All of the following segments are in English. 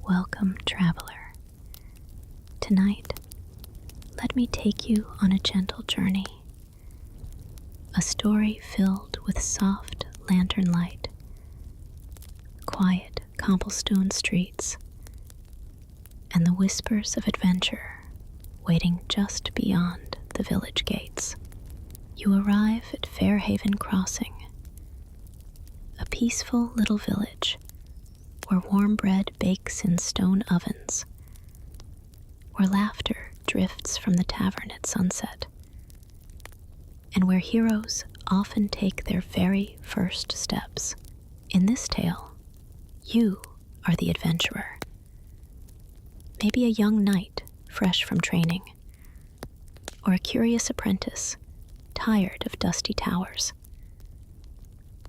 Welcome, traveler. Tonight, let me take you on a gentle journey. A story filled with soft lantern light, quiet cobblestone streets, and the whispers of adventure waiting just beyond the village gates. You arrive at Fairhaven Crossing, a peaceful little village where warm bread bakes in stone ovens, where laughter drifts from the tavern at sunset, and where heroes often take their very first steps. In this tale, you are the adventurer. Maybe a young knight fresh from training, or a curious apprentice tired of dusty towers,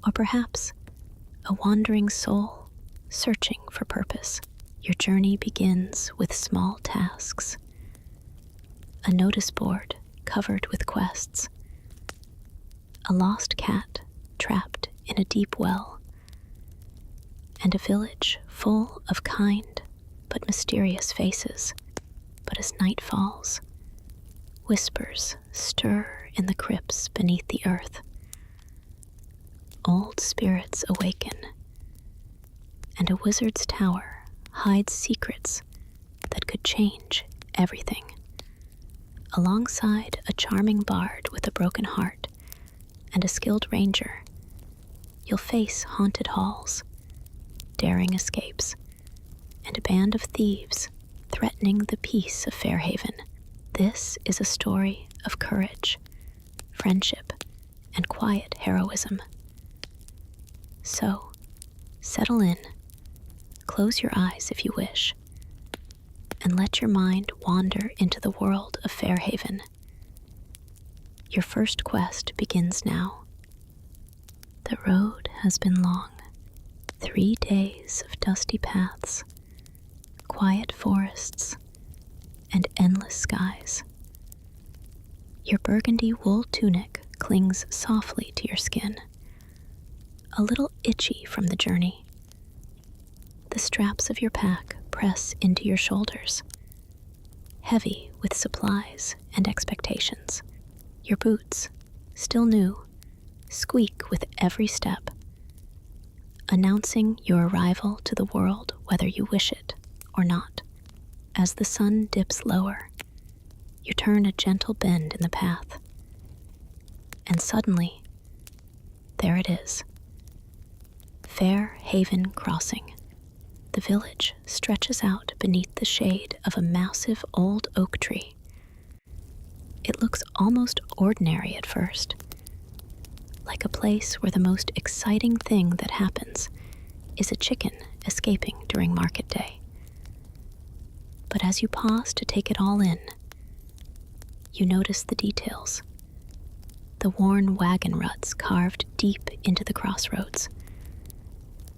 or perhaps a wandering soul searching for purpose. Your journey begins with small tasks, a notice board covered with quests, a lost cat trapped in a deep well, and a village full of kind but mysterious faces. But as night falls, whispers stir in the crypts beneath the earth. Old spirits awaken, and a wizard's tower hides secrets that could change everything. Alongside a charming bard with a broken heart and a skilled ranger, you'll face haunted halls, daring escapes, and a band of thieves threatening the peace of Fairhaven. This is a story of courage, friendship, and quiet heroism. So, settle in, close your eyes if you wish, and let your mind wander into the world of Fairhaven. Your first quest begins now. The road has been long. 3 days of dusty paths, quiet forests, and endless skies. Your burgundy wool tunic clings softly to your skin, a little itchy from the journey. The straps of your pack press into your shoulders, heavy with supplies and expectations. Your boots, still new, squeak with every step, announcing your arrival to the world whether you wish it or not. As the sun dips lower, you turn a gentle bend in the path, and suddenly, there it is. Fairhaven Crossing. The village stretches out beneath the shade of a massive old oak tree. It looks almost ordinary at first, like a place where the most exciting thing that happens is a chicken escaping during market day. But as you pause to take it all in, you notice the details. The worn wagon ruts carved deep into the crossroads,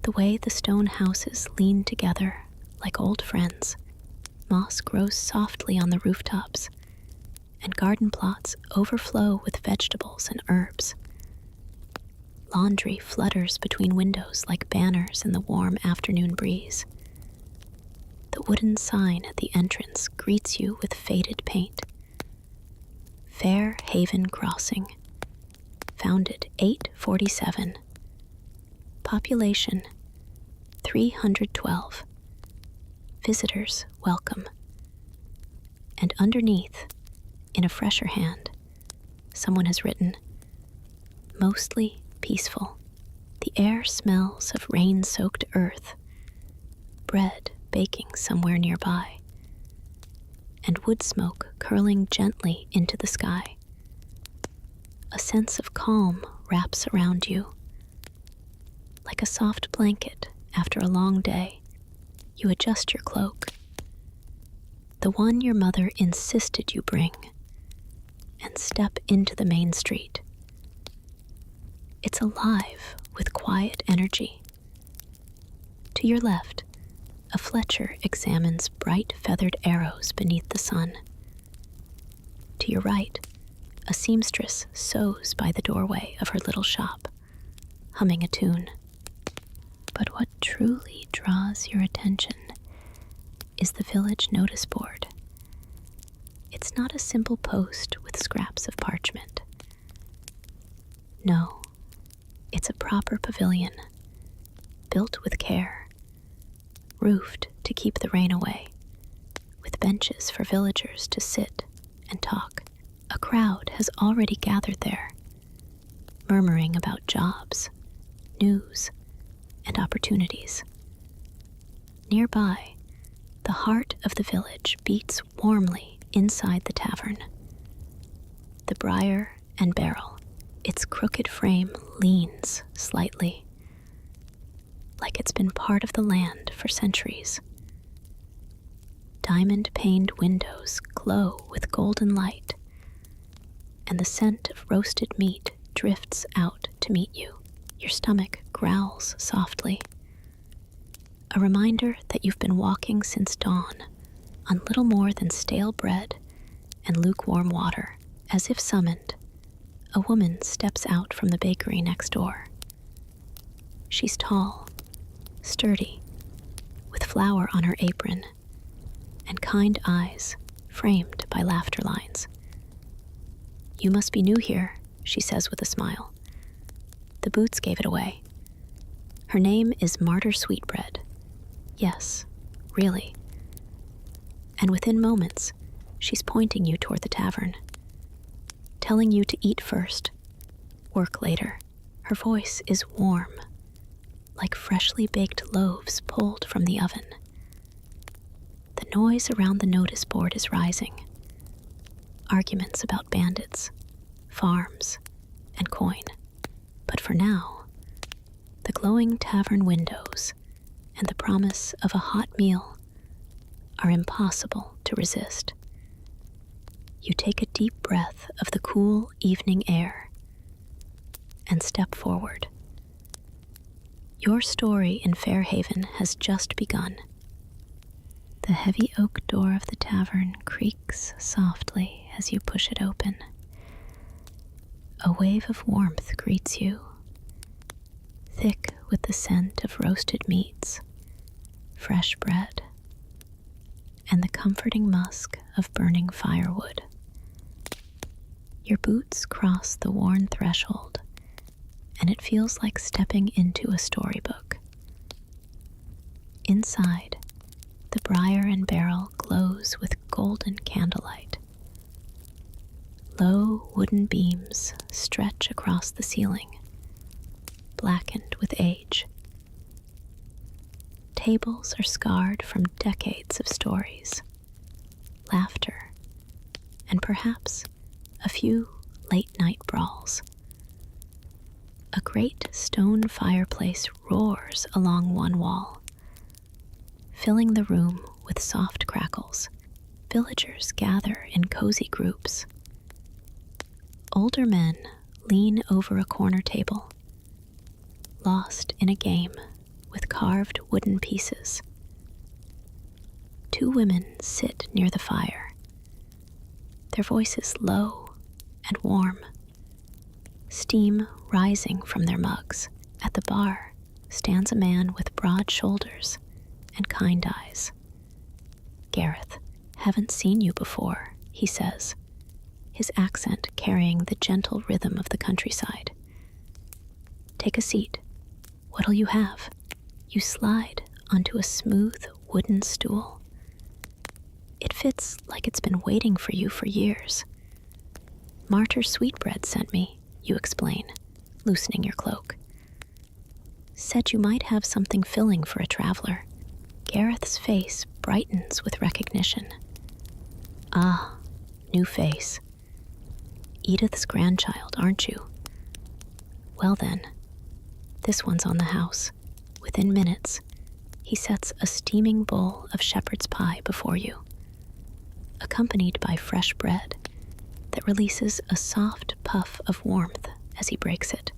the way the stone houses lean together like old friends. Moss grows softly on the rooftops, and garden plots overflow with vegetables and herbs. Laundry flutters between windows like banners in the warm afternoon breeze. The wooden sign at the entrance greets you with faded paint. Fairhaven Crossing, founded 847. Population 312. Visitors welcome. And underneath, in a fresher hand, someone has written, mostly peaceful. The air smells of rain-soaked earth, bread baking somewhere nearby, and wood smoke curling gently into the sky. A sense of calm wraps around you. Like a soft blanket after a long day, you adjust your cloak, the one your mother insisted you bring, and step into the main street. It's alive with quiet energy. To your left, a Fletcher examines bright feathered arrows beneath the sun. To your right, a seamstress sews by the doorway of her little shop, humming a tune. But what truly draws your attention is the village notice board. It's not a simple post with scraps of parchment. No, it's a proper pavilion, built with care, roofed to keep the rain away, with benches for villagers to sit and talk. A crowd has already gathered there, murmuring about jobs, news, and opportunities. Nearby, the heart of the village beats warmly inside the tavern. The briar and barrel, its crooked frame leans slightly, like it's been part of the land for centuries. Diamond-paned windows glow with golden light, and the scent of roasted meat drifts out to meet you. Your stomach growls softly, a reminder that you've been walking since dawn on little more than stale bread and lukewarm water. As if summoned, a woman steps out from the bakery next door. She's tall, sturdy, with flour on her apron and kind eyes framed by laughter lines. "You must be new here," she says with a smile. "The boots gave it away." Her name is Martyr Sweetbread. Yes, really. And within moments, she's pointing you toward the tavern, telling you to eat first, work later. Her voice is warm, like freshly baked loaves pulled from the oven. The noise around the notice board is rising. Arguments about bandits, farms, and coin. But for now, the glowing tavern windows and the promise of a hot meal are impossible to resist. You take a deep breath of the cool evening air and step forward. Your story in Fairhaven has just begun. The heavy oak door of the tavern creaks softly as you push it open. A wave of warmth greets you, thick with the scent of roasted meats, fresh bread, and the comforting musk of burning firewood. Your boots cross the worn threshold, and it feels like stepping into a storybook. Inside, the briar and barrel glows with golden candlelight. Low wooden beams stretch across the ceiling, blackened with age. Tables are scarred from decades of stories, laughter, and perhaps a few late-night brawls. A great stone fireplace roars along one wall, filling the room with soft crackles. Villagers gather in cozy groups. Older men lean over a corner table, lost in a game with carved wooden pieces. Two women sit near the fire, their voices low and warm, steam rising from their mugs. At the bar stands a man with broad shoulders and kind eyes. "Gareth, haven't seen you before," he says, his accent carrying the gentle rhythm of the countryside. "Take a seat. What'll you have?" You slide onto a smooth wooden stool. It fits like it's been waiting for you for years. "Martyr Sweetbread sent me," you explain, loosening your cloak. "Said you might have something filling for a traveler." Gareth's face brightens with recognition. "Ah, new face. Edith's grandchild, aren't you? Well then, this one's on the house." Within minutes, he sets a steaming bowl of shepherd's pie before you, accompanied by fresh bread that releases a soft puff of warmth as he breaks it.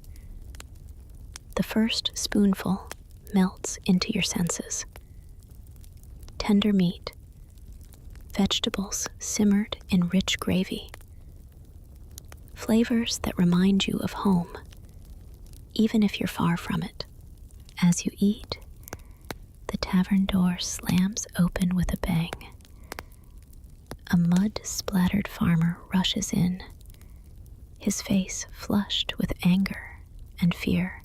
The first spoonful melts into your senses. Tender meat, vegetables simmered in rich gravy, flavors that remind you of home, even if you're far from it. As you eat, the tavern door slams open with a bang. A mud-splattered farmer rushes in, his face flushed with anger and fear.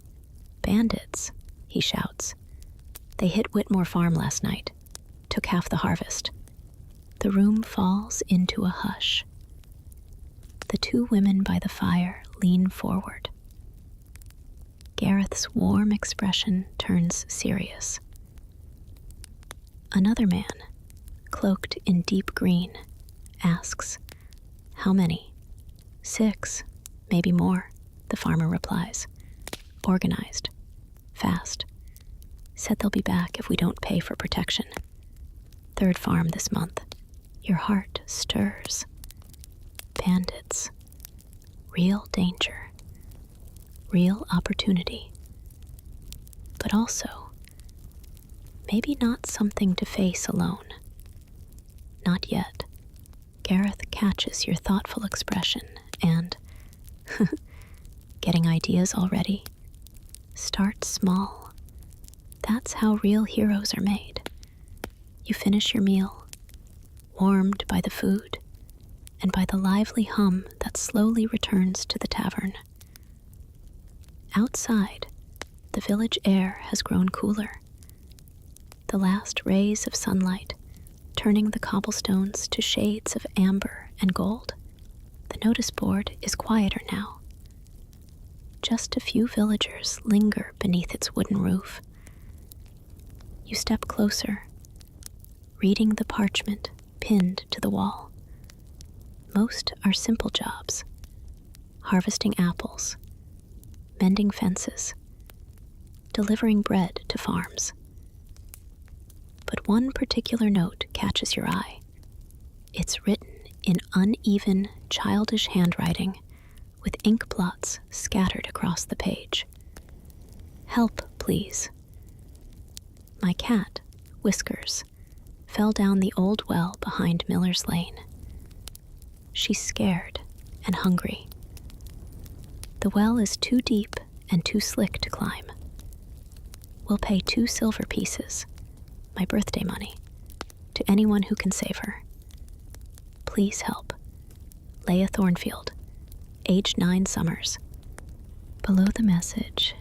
"Bandits," he shouts. "They hit Whitmore Farm last night, took half the harvest." The room falls into a hush. The two women by the fire lean forward. Gareth's warm expression turns serious. Another man, cloaked in deep green, asks, "How many?" "6, maybe more," the farmer replies. "Organized. Fast. Said they'll be back if we don't pay for protection. Third farm this month." Your heart stirs. Bandits. Real danger. Real opportunity. But also, maybe not something to face alone. Not yet. Gareth catches your thoughtful expression and, getting ideas already? Start small. That's how real heroes are made. You finish your meal, warmed by the food and by the lively hum that slowly returns to the tavern. Outside, the village air has grown cooler. The last rays of sunlight turning the cobblestones to shades of amber and gold. The notice board is quieter now. Just a few villagers linger beneath its wooden roof. You step closer, reading the parchment pinned to the wall. Most are simple jobs: harvesting apples, mending fences, delivering bread to farms. But one particular note catches your eye. It's written in uneven, childish handwriting with ink blots scattered across the page. "Help, please. My cat, Whiskers, fell down the old well behind Miller's Lane. She's scared and hungry. The well is too deep and too slick to climb. We'll pay 2 silver pieces, my birthday money, to anyone who can save her. Please help. Leah Thornfield, age 9 summers." Below the message,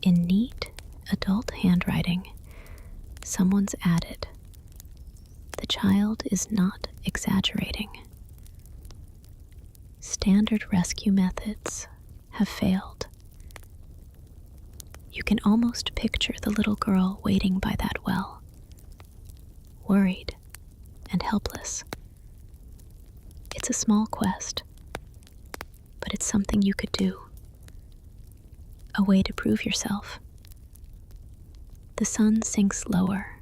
in neat adult handwriting, someone's added, "The child is not exaggerating. Standard rescue methods have failed." You can almost picture the little girl waiting by that well, worried and helpless. It's a small quest, but it's something you could do. A way to prove yourself. The sun sinks lower.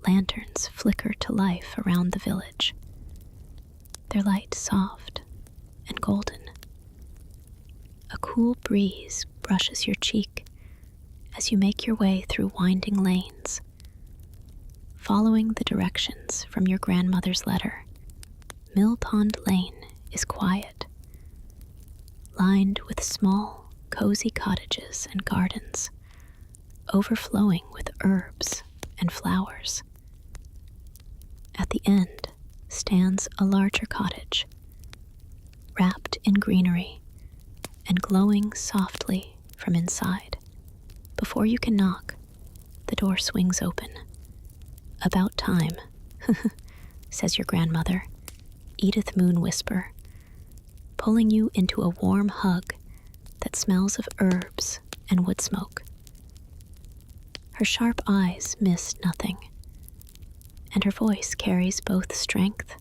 Lanterns flicker to life around the village, their light soft and golden. A cool breeze brushes your cheek as you make your way through winding lanes, following the directions from your grandmother's letter. Mill Pond Lane is quiet, lined with small, cozy cottages and gardens, overflowing with herbs and flowers. At the end stands a larger cottage, wrapped in greenery and glowing softly from inside. Before you can knock, the door swings open. "About time," says your grandmother, Edith Moon whisper, pulling you into a warm hug that smells of herbs and wood smoke. Her sharp eyes miss nothing, and her voice carries both strength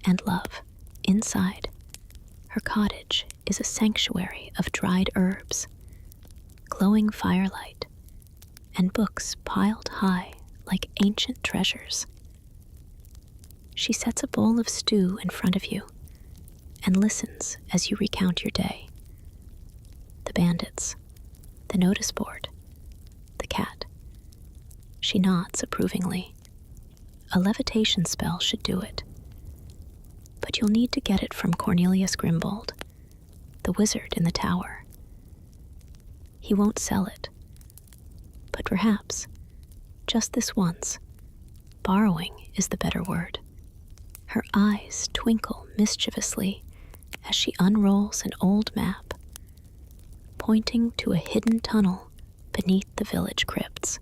and love. Inside, her cottage is a sanctuary of dried herbs, glowing firelight, and books piled high like ancient treasures. She sets a bowl of stew in front of you and listens as you recount your day. The bandits, the notice board, the cat. She nods approvingly. A levitation spell should do it. But you'll need to get it from Cornelius Grimbold, the wizard in the tower. He won't sell it, but perhaps just this once. Borrowing is the better word. Her eyes twinkle mischievously as she unrolls an old map, pointing to a hidden tunnel beneath the village crypts.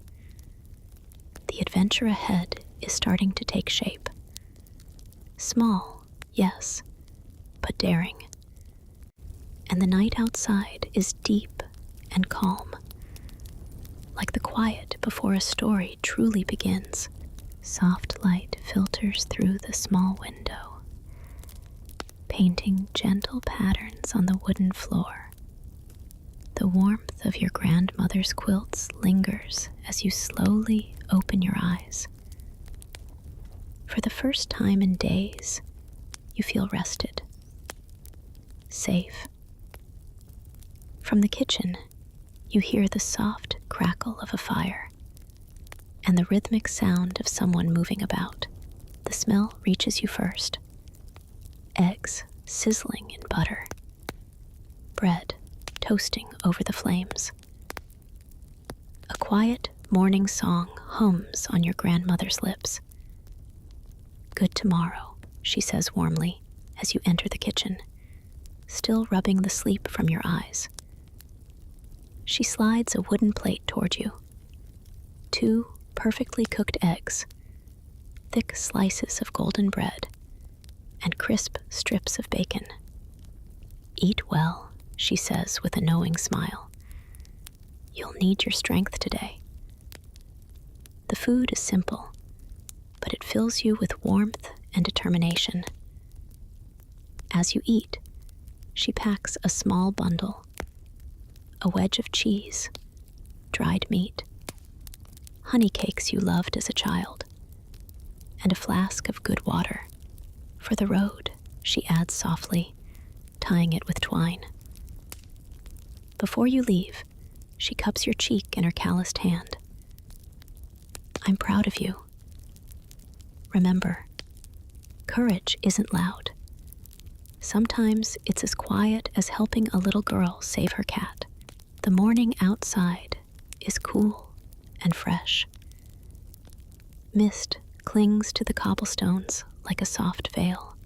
The adventure ahead is starting to take shape. Small, yes, but daring. And the night outside is deep and calm, like the quiet before a story truly begins. Soft light filters through the small window, painting gentle patterns on the wooden floor. The warmth of your grandmother's quilts lingers as you slowly open your eyes. For the first time in days, you feel rested, safe. From the kitchen, you hear the soft crackle of a fire and the rhythmic sound of someone moving about. The smell reaches you first. Eggs sizzling in butter. Bread toasting over the flames. A quiet morning song hums on your grandmother's lips. "Good tomorrow," she says warmly as you enter the kitchen, still rubbing the sleep from your eyes. She slides a wooden plate toward you. 2 perfectly cooked eggs, thick slices of golden bread, and crisp strips of bacon. "Eat well," she says with a knowing smile. "You'll need your strength today." The food is simple, but it fills you with warmth and determination. As you eat, she packs a small bundle, a wedge of cheese, dried meat, honey cakes you loved as a child, and a flask of good water. "For the road," she adds softly, tying it with twine. Before you leave, she cups your cheek in her calloused hand. "I'm proud of you. Remember, courage isn't loud. Sometimes it's as quiet as helping a little girl save her cat. The morning outside is cool and fresh. Mist clings to the cobblestones like a soft veil.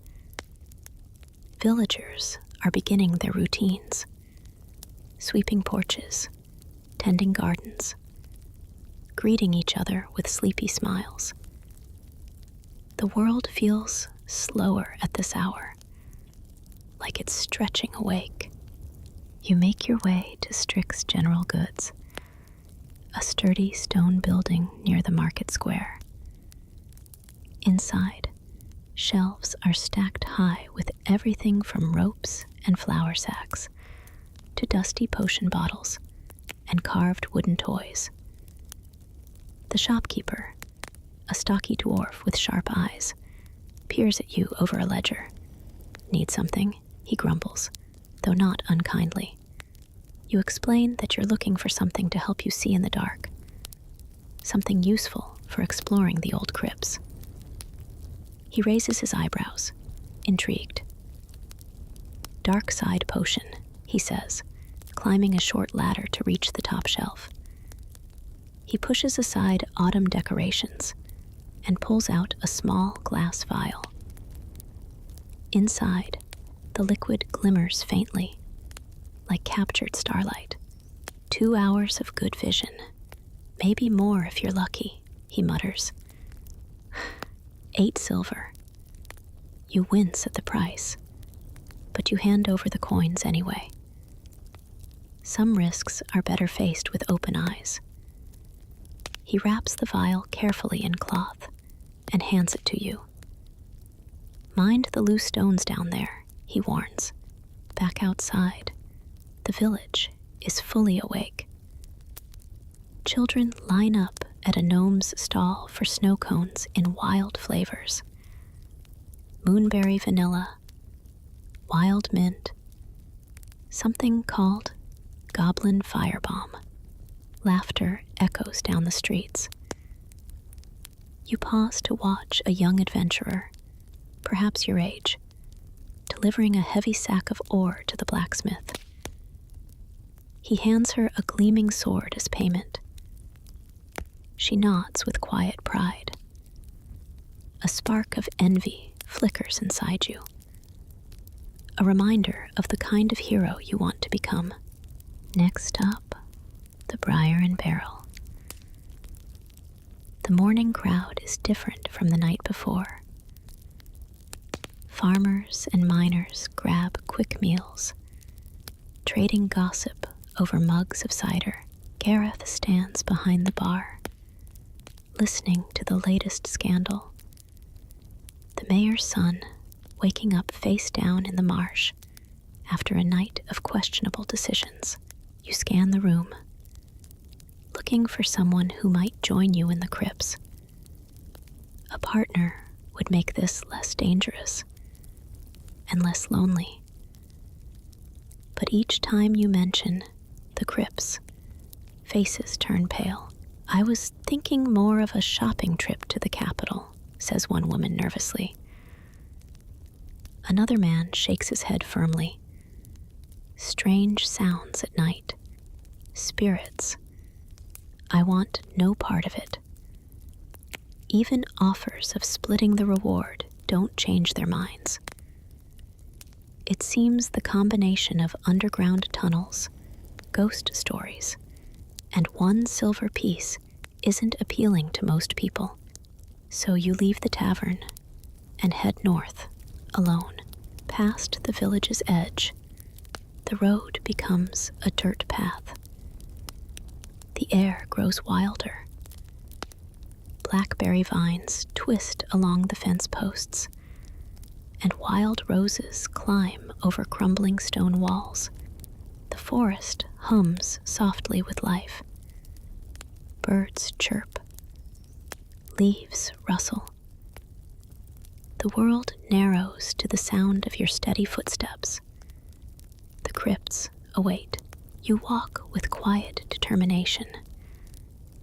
Villagers are beginning their routines, sweeping porches, tending gardens, greeting each other with sleepy smiles. The world feels slower at this hour, like it's stretching awake. You make your way to Strick's General Goods, a sturdy stone building near the market square. Inside, shelves are stacked high with everything from ropes and flour sacks to dusty potion bottles and carved wooden toys. The shopkeeper, a stocky dwarf with sharp eyes, peers at you over a ledger. "Need something?" he grumbles, though not unkindly. You explain that you're looking for something to help you see in the dark, something useful for exploring the old crypts. He raises his eyebrows, intrigued. "Dark side potion," he says, climbing a short ladder to reach the top shelf. He pushes aside autumn decorations and pulls out a small glass vial. Inside, the liquid glimmers faintly, like captured starlight. 2 hours of good vision. Maybe more if you're lucky, he mutters. 8 silver. You wince at the price, but you hand over the coins anyway. Some risks are better faced with open eyes. He wraps the vial carefully in cloth and hands it to you. "Mind the loose stones down there," he warns. Back outside, the village is fully awake. Children line up at a gnome's stall for snow cones in wild flavors. Moonberry vanilla, wild mint, something called goblin firebomb. Laughter echoes down the streets. You pause to watch a young adventurer, perhaps your age, delivering a heavy sack of ore to the blacksmith. He hands her a gleaming sword as payment. She nods with quiet pride. A spark of envy flickers inside you, a reminder of the kind of hero you want to become. Next up, the briar and barrel. The morning crowd is different from the night before. Farmers and miners grab quick meals, trading gossip over mugs of cider. Gareth stands behind the bar, listening to the latest scandal. The mayor's son waking up face down in the marsh after a night of questionable decisions. You scan the room, looking for someone who might join you in the crypts. A partner would make this less dangerous and less lonely. But each time you mention the crypts, faces turn pale. I was thinking more of a shopping trip to the capital, says one woman nervously. Another man shakes his head firmly. Strange sounds at night. Spirits. I want no part of it. Even offers of splitting the reward don't change their minds. It seems the combination of underground tunnels, ghost stories, and one silver piece isn't appealing to most people. So you leave the tavern and head north, alone. Past the village's edge, the road becomes a dirt path. The air grows wilder. Blackberry vines twist along the fence posts, and wild roses climb over crumbling stone walls. The forest hums softly with life. Birds chirp. Leaves rustle. The world narrows to the sound of your steady footsteps. The crypts await. You walk with quiet determination,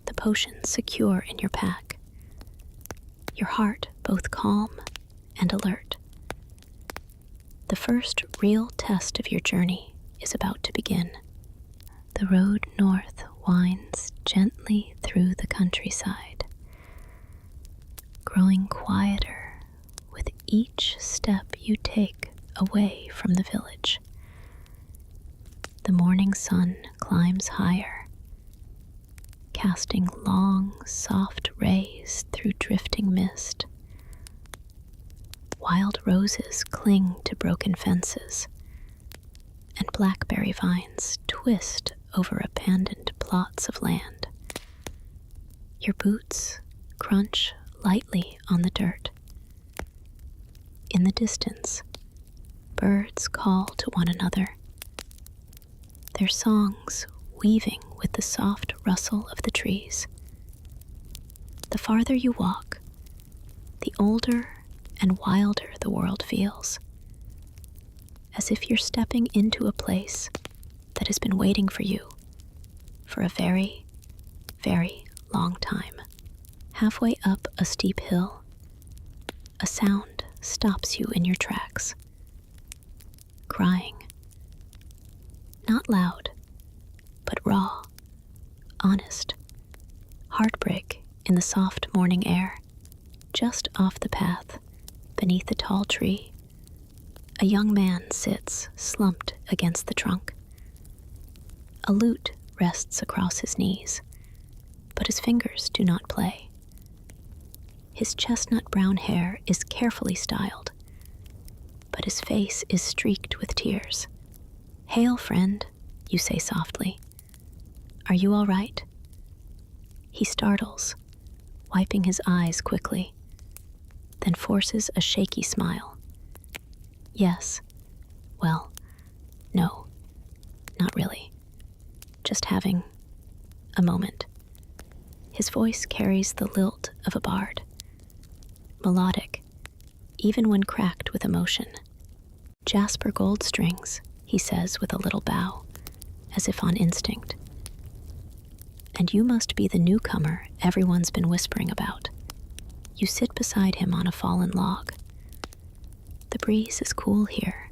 the potion secure in your pack, your heart both calm and alert. The first real test of your journey is about to begin. The road north winds gently through the countryside, growing quieter with each step you take away from the village. The morning sun climbs higher, casting long, soft rays through drifting mist. Wild roses cling to broken fences, and blackberry vines twist over abandoned plots of land. Your boots crunch lightly on the dirt. In the distance, birds call to one another, their songs weaving with the soft rustle of the trees. The farther you walk, the older and wilder the world feels, as if you're stepping into a place that has been waiting for you for a very, very long time. Halfway up a steep hill, a sound stops you in your tracks. Crying. Not loud, but raw, honest. Heartbreak in the soft morning air. Just off the path, beneath a tall tree, a young man sits slumped against the trunk. A lute rests across his knees, but his fingers do not play. His chestnut brown hair is carefully styled, but his face is streaked with tears. "Hail, friend," you say softly. "Are you all right?" He startles, wiping his eyes quickly, then forces a shaky smile. "Yes. Well, no, not really. Just having a moment." His voice carries the lilt of a bard, melodic, even when cracked with emotion. "Jasper gold strings," he says with a little bow, as if on instinct. "And you must be the newcomer everyone's been whispering about." You sit beside him on a fallen log. The breeze is cool here,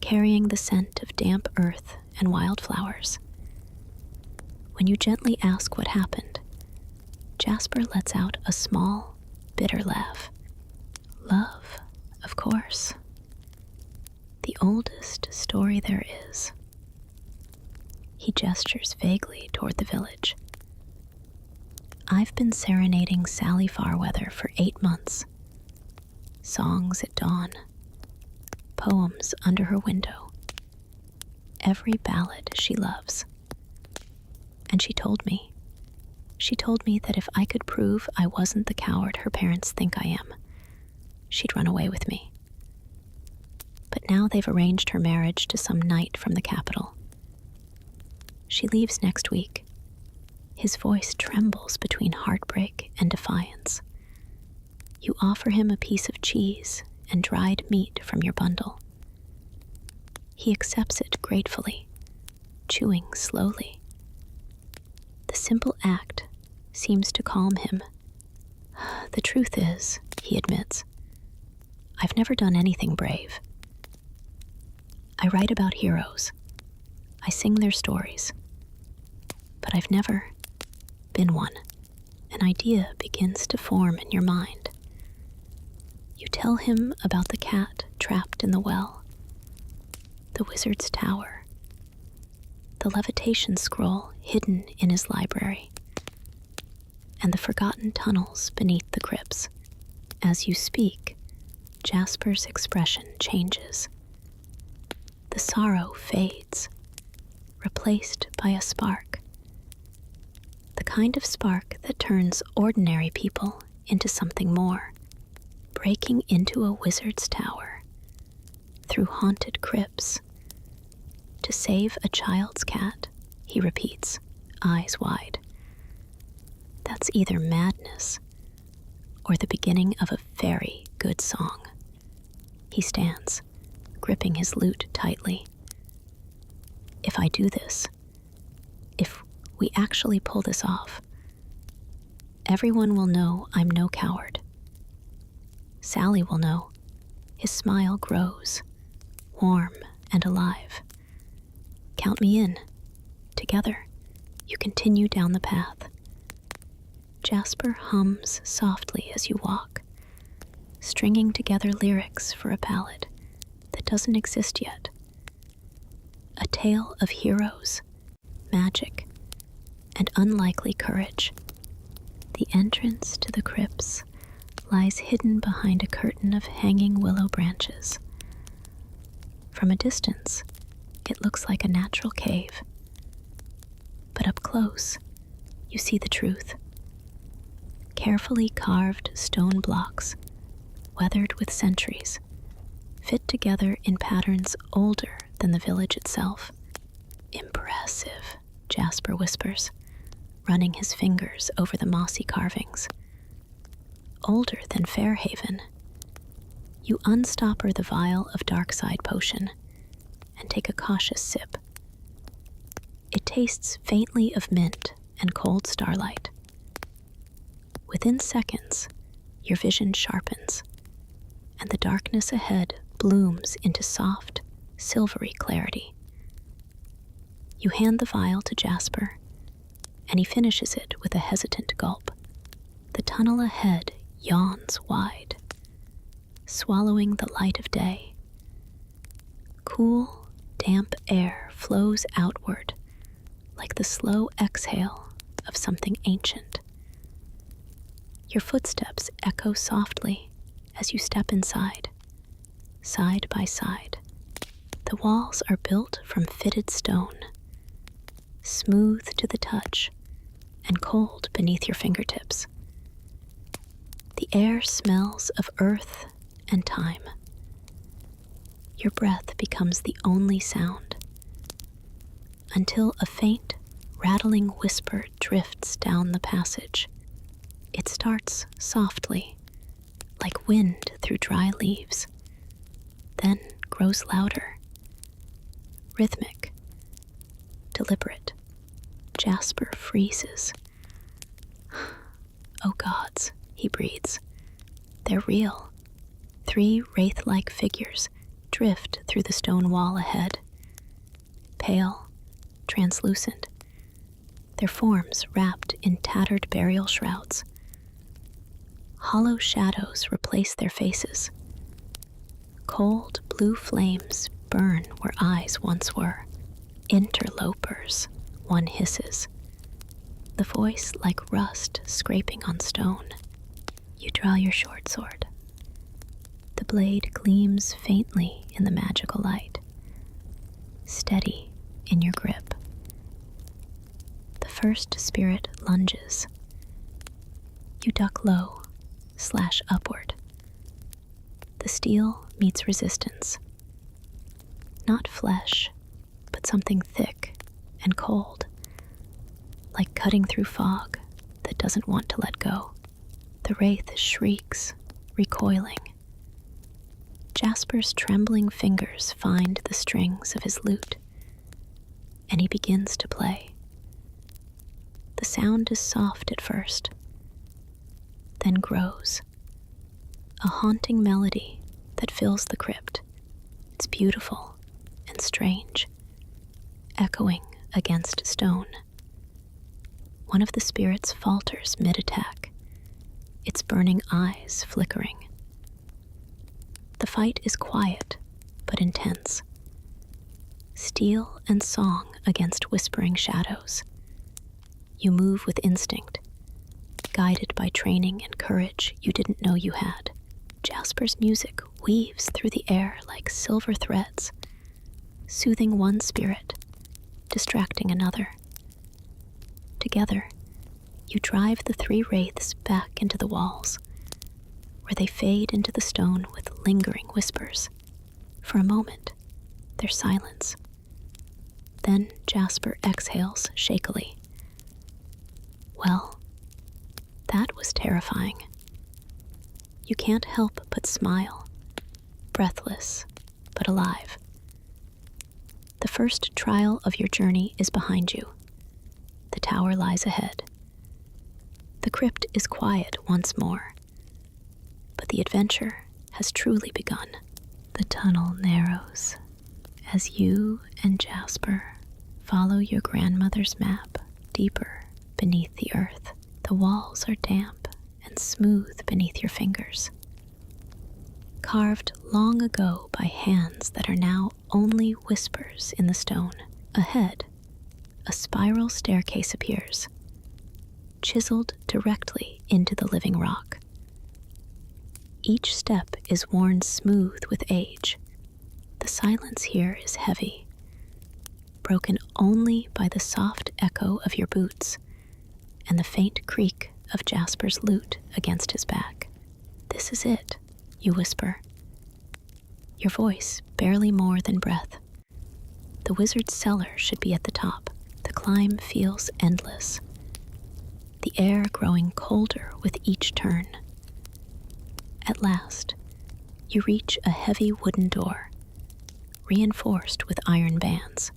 carrying the scent of damp earth and wildflowers. When you gently ask what happened, Jasper lets out a small, bitter laugh. Love, of course. The oldest story there is. He gestures vaguely toward the village. I've been serenading Sally Farweather for 8 months. Songs at dawn, poems under her window, every ballad she loves. And she told me that if I could prove I wasn't the coward her parents think I am, she'd run away with me. But now they've arranged her marriage to some knight from the capital. She leaves next week. His voice trembles between heartbreak and defiance. You offer him a piece of cheese and dried meat from your bundle. He accepts it gratefully, chewing slowly. The simple act seems to calm him. The truth is, he admits, I've never done anything brave. I write about heroes. I sing their stories. But I've never been one. An idea begins to form in your mind. You tell him about the cat trapped in the well, the wizard's tower, the levitation scroll hidden in his library, and the forgotten tunnels beneath the crypts. As you speak, Jasper's expression changes. The sorrow fades, replaced by a spark. The kind of spark that turns ordinary people into something more. Breaking into a wizard's tower, through haunted crypts, to save a child's cat, he repeats, eyes wide. That's either madness or the beginning of a very good song. He stands, gripping his lute tightly. If I do this, if we actually pull this off, everyone will know I'm no coward. Sally will know. His smile grows, warm and alive. Count me in. Together, you continue down the path. Jasper hums softly as you walk, stringing together lyrics for a ballad that doesn't exist yet. A tale of heroes, magic, and unlikely courage. The entrance to the crypts lies hidden behind a curtain of hanging willow branches. From a distance, it looks like a natural cave. But up close, you see the truth. Carefully carved stone blocks, weathered with centuries, fit together in patterns older than the village itself. Impressive, Jasper whispers, running his fingers over the mossy carvings. Older than Fairhaven. You unstopper the vial of Darkside potion and take a cautious sip. It tastes faintly of mint and cold starlight. Within seconds, your vision sharpens, and the darkness ahead blooms into soft, silvery clarity. You hand the vial to Jasper, and he finishes it with a hesitant gulp. The tunnel ahead yawns wide, swallowing the light of day. Cool, damp air flows outward like the slow exhale of something ancient. Your footsteps echo softly as you step inside, side by side. The walls are built from fitted stone, smooth to the touch and cold beneath your fingertips. The air smells of earth and time. Your breath becomes the only sound, until a faint, rattling whisper drifts down the passage. It starts softly, like wind through dry leaves, then grows louder, rhythmic, deliberate. Jasper freezes. Oh gods, he breathes. They're real. 3 wraith-like figures drift through the stone wall ahead. Pale, translucent, their forms wrapped in tattered burial shrouds. Hollow shadows replace their faces. Cold blue flames burn where eyes once were. Interlopers, one hisses, the voice like rust scraping on stone. You draw your short sword. The blade gleams faintly in the magical light, steady in your grip. The first spirit lunges. You duck low, slash upward. The steel meets resistance. Not flesh, but something thick and cold, like cutting through fog that doesn't want to let go. The wraith shrieks, recoiling. Jasper's trembling fingers find the strings of his lute, and he begins to play. The sound is soft at first, then grows, a haunting melody that fills the crypt. It's beautiful and strange, echoing against stone. One of the spirits falters mid-attack, its burning eyes flickering. The fight is quiet, but intense. Steel and song against whispering shadows. You move with instinct, guided by training and courage you didn't know you had. Jasper's music weaves through the air like silver threads, soothing one spirit, distracting another. Together, you drive the three wraiths back into the walls, where they fade into the stone with lingering whispers. For a moment, there's silence. Then Jasper exhales shakily. Well, that was terrifying. You can't help but smile, breathless but alive. The first trial of your journey is behind you. The tower lies ahead. The crypt is quiet once more, but the adventure has truly begun. The tunnel narrows as you and Jasper follow your grandmother's map deeper beneath the earth. The walls are damp and smooth beneath your fingers, carved long ago by hands that are now only whispers in the stone. Ahead, a spiral staircase appears, chiseled directly into the living rock. Each step is worn smooth with age. The silence here is heavy, broken only by the soft echo of your boots and the faint creak of Jasper's lute against his back. This is it, you whisper, your voice barely more than breath. The wizard's cellar should be at the top. The climb feels endless, the air growing colder with each turn. At last, you reach a heavy wooden door, reinforced with iron bands.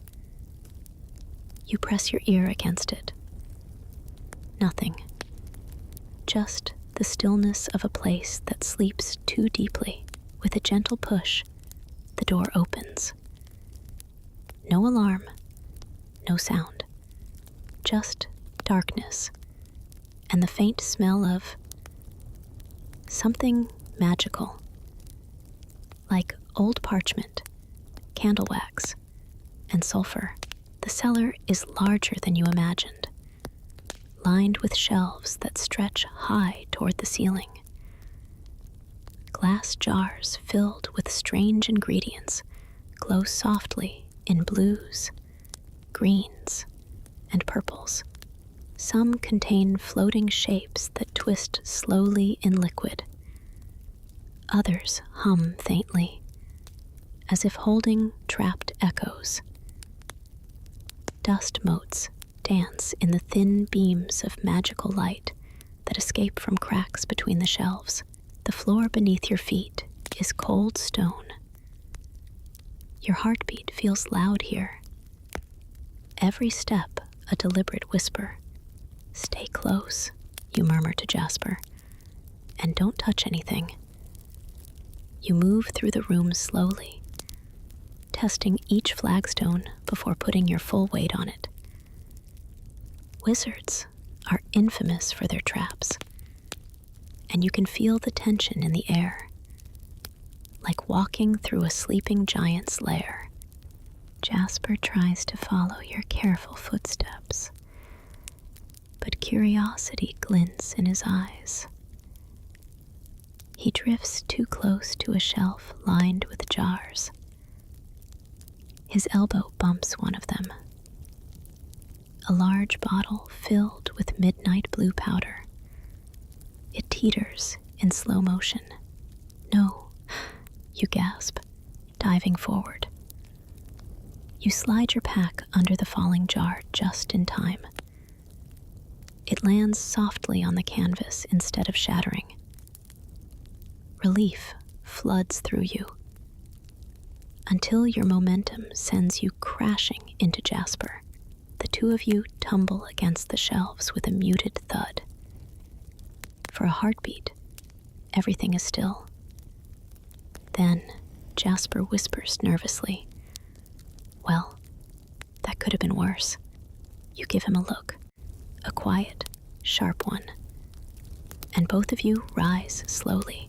You press your ear against it. Nothing. Just the stillness of a place that sleeps too deeply. With a gentle push, the door opens. No alarm, no sound, just darkness and the faint smell of something magical, like old parchment, candle wax, and sulfur. The cellar is larger than you imagined, lined with shelves that stretch high toward the ceiling. Glass jars filled with strange ingredients glow softly in blues, greens, and purples. Some contain floating shapes that twist slowly in liquid. Others hum faintly, as if holding trapped echoes. Dust motes dance in the thin beams of magical light that escape from cracks between the shelves. The floor beneath your feet is cold stone. Your heartbeat feels loud here. Every step a deliberate whisper. Stay close, you murmur to Jasper, and don't touch anything. You move through the room slowly, testing each flagstone before putting your full weight on it. Wizards are infamous for their traps, and you can feel the tension in the air, like walking through a sleeping giant's lair. Jasper tries to follow your careful footsteps, but curiosity glints in his eyes. He drifts too close to a shelf lined with jars. His elbow bumps one of them, a large bottle filled with midnight blue powder. It teeters in slow motion. No, you gasp, diving forward. You slide your pack under the falling jar just in time. It lands softly on the canvas instead of shattering. Relief floods through you, until your momentum sends you crashing into Jasper. The two of you tumble against the shelves with a muted thud. For a heartbeat, everything is still. Then Jasper whispers nervously, "Well, that could have been worse." You give him a look, a quiet, sharp one, and both of you rise slowly,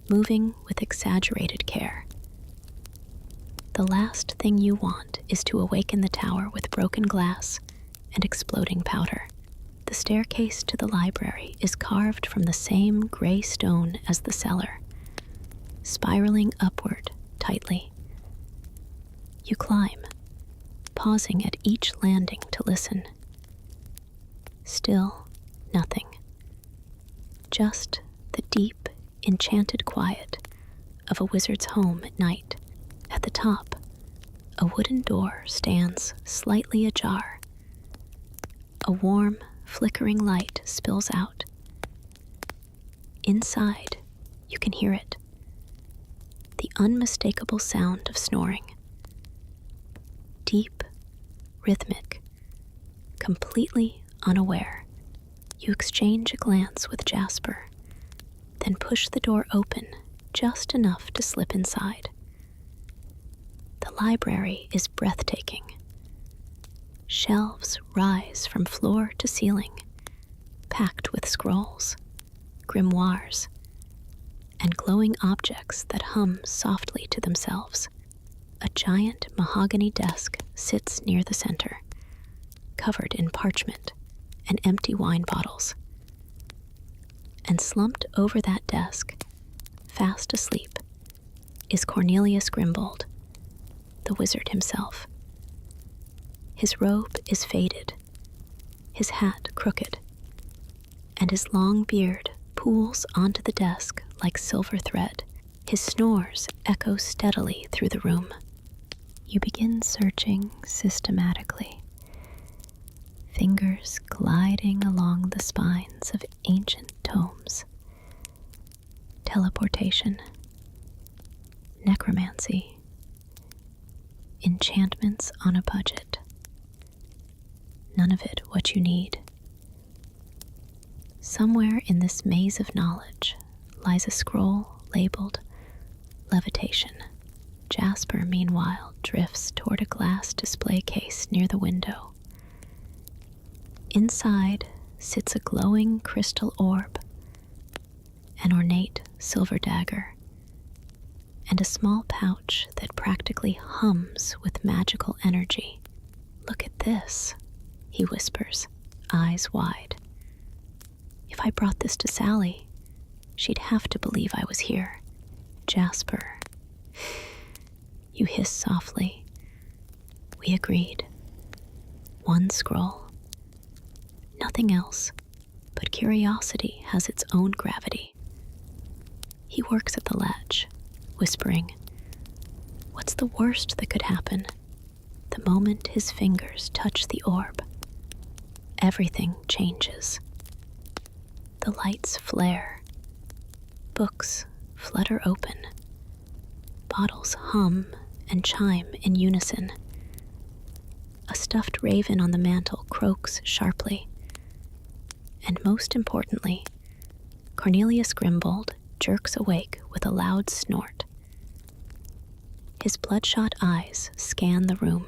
moving with exaggerated care. The last thing you want is to awaken the tower with broken glass and exploding powder. The staircase to the library is carved from the same gray stone as the cellar, spiraling upward tightly. You climb, pausing at each landing to listen. Still nothing. Just the deep, enchanted quiet of a wizard's home at night. At the top, a wooden door stands slightly ajar. A warm, flickering light spills out. Inside, you can hear it. The unmistakable sound of snoring. Deep, rhythmic, completely unaware. You exchange a glance with Jasper, then push the door open just enough to slip inside. The library is breathtaking. Shelves rise from floor to ceiling, packed with scrolls, grimoires, and glowing objects that hum softly to themselves. A giant mahogany desk sits near the center, covered in parchment and empty wine bottles. And slumped over that desk, fast asleep, is Cornelius Grimbold, the wizard himself. His robe is faded, his hat crooked, and his long beard pools onto the desk like silver thread. His snores echo steadily through the room. You begin searching systematically, fingers gliding along the spines of ancient tomes. Teleportation, necromancy, enchantments on a budget. None of it what you need. Somewhere in this maze of knowledge lies a scroll labeled levitation. Jasper, meanwhile, drifts toward a glass display case near the window. Inside sits a glowing crystal orb, an ornate silver dagger, and a small pouch that practically hums with magical energy. "Look at this," he whispers, eyes wide. "If I brought this to Sally, she'd have to believe I was here." "Jasper," you hiss softly. "We agreed. One scroll. Nothing else, but curiosity has its own gravity." He works at the latch, whispering, "What's the worst that could happen?" The moment his fingers touch the orb, everything changes. The lights flare, books flutter open, bottles hum and chime in unison. A stuffed raven on the mantel croaks sharply. And most importantly, Cornelius Grimbold jerks awake with a loud snort. His bloodshot eyes scan the room,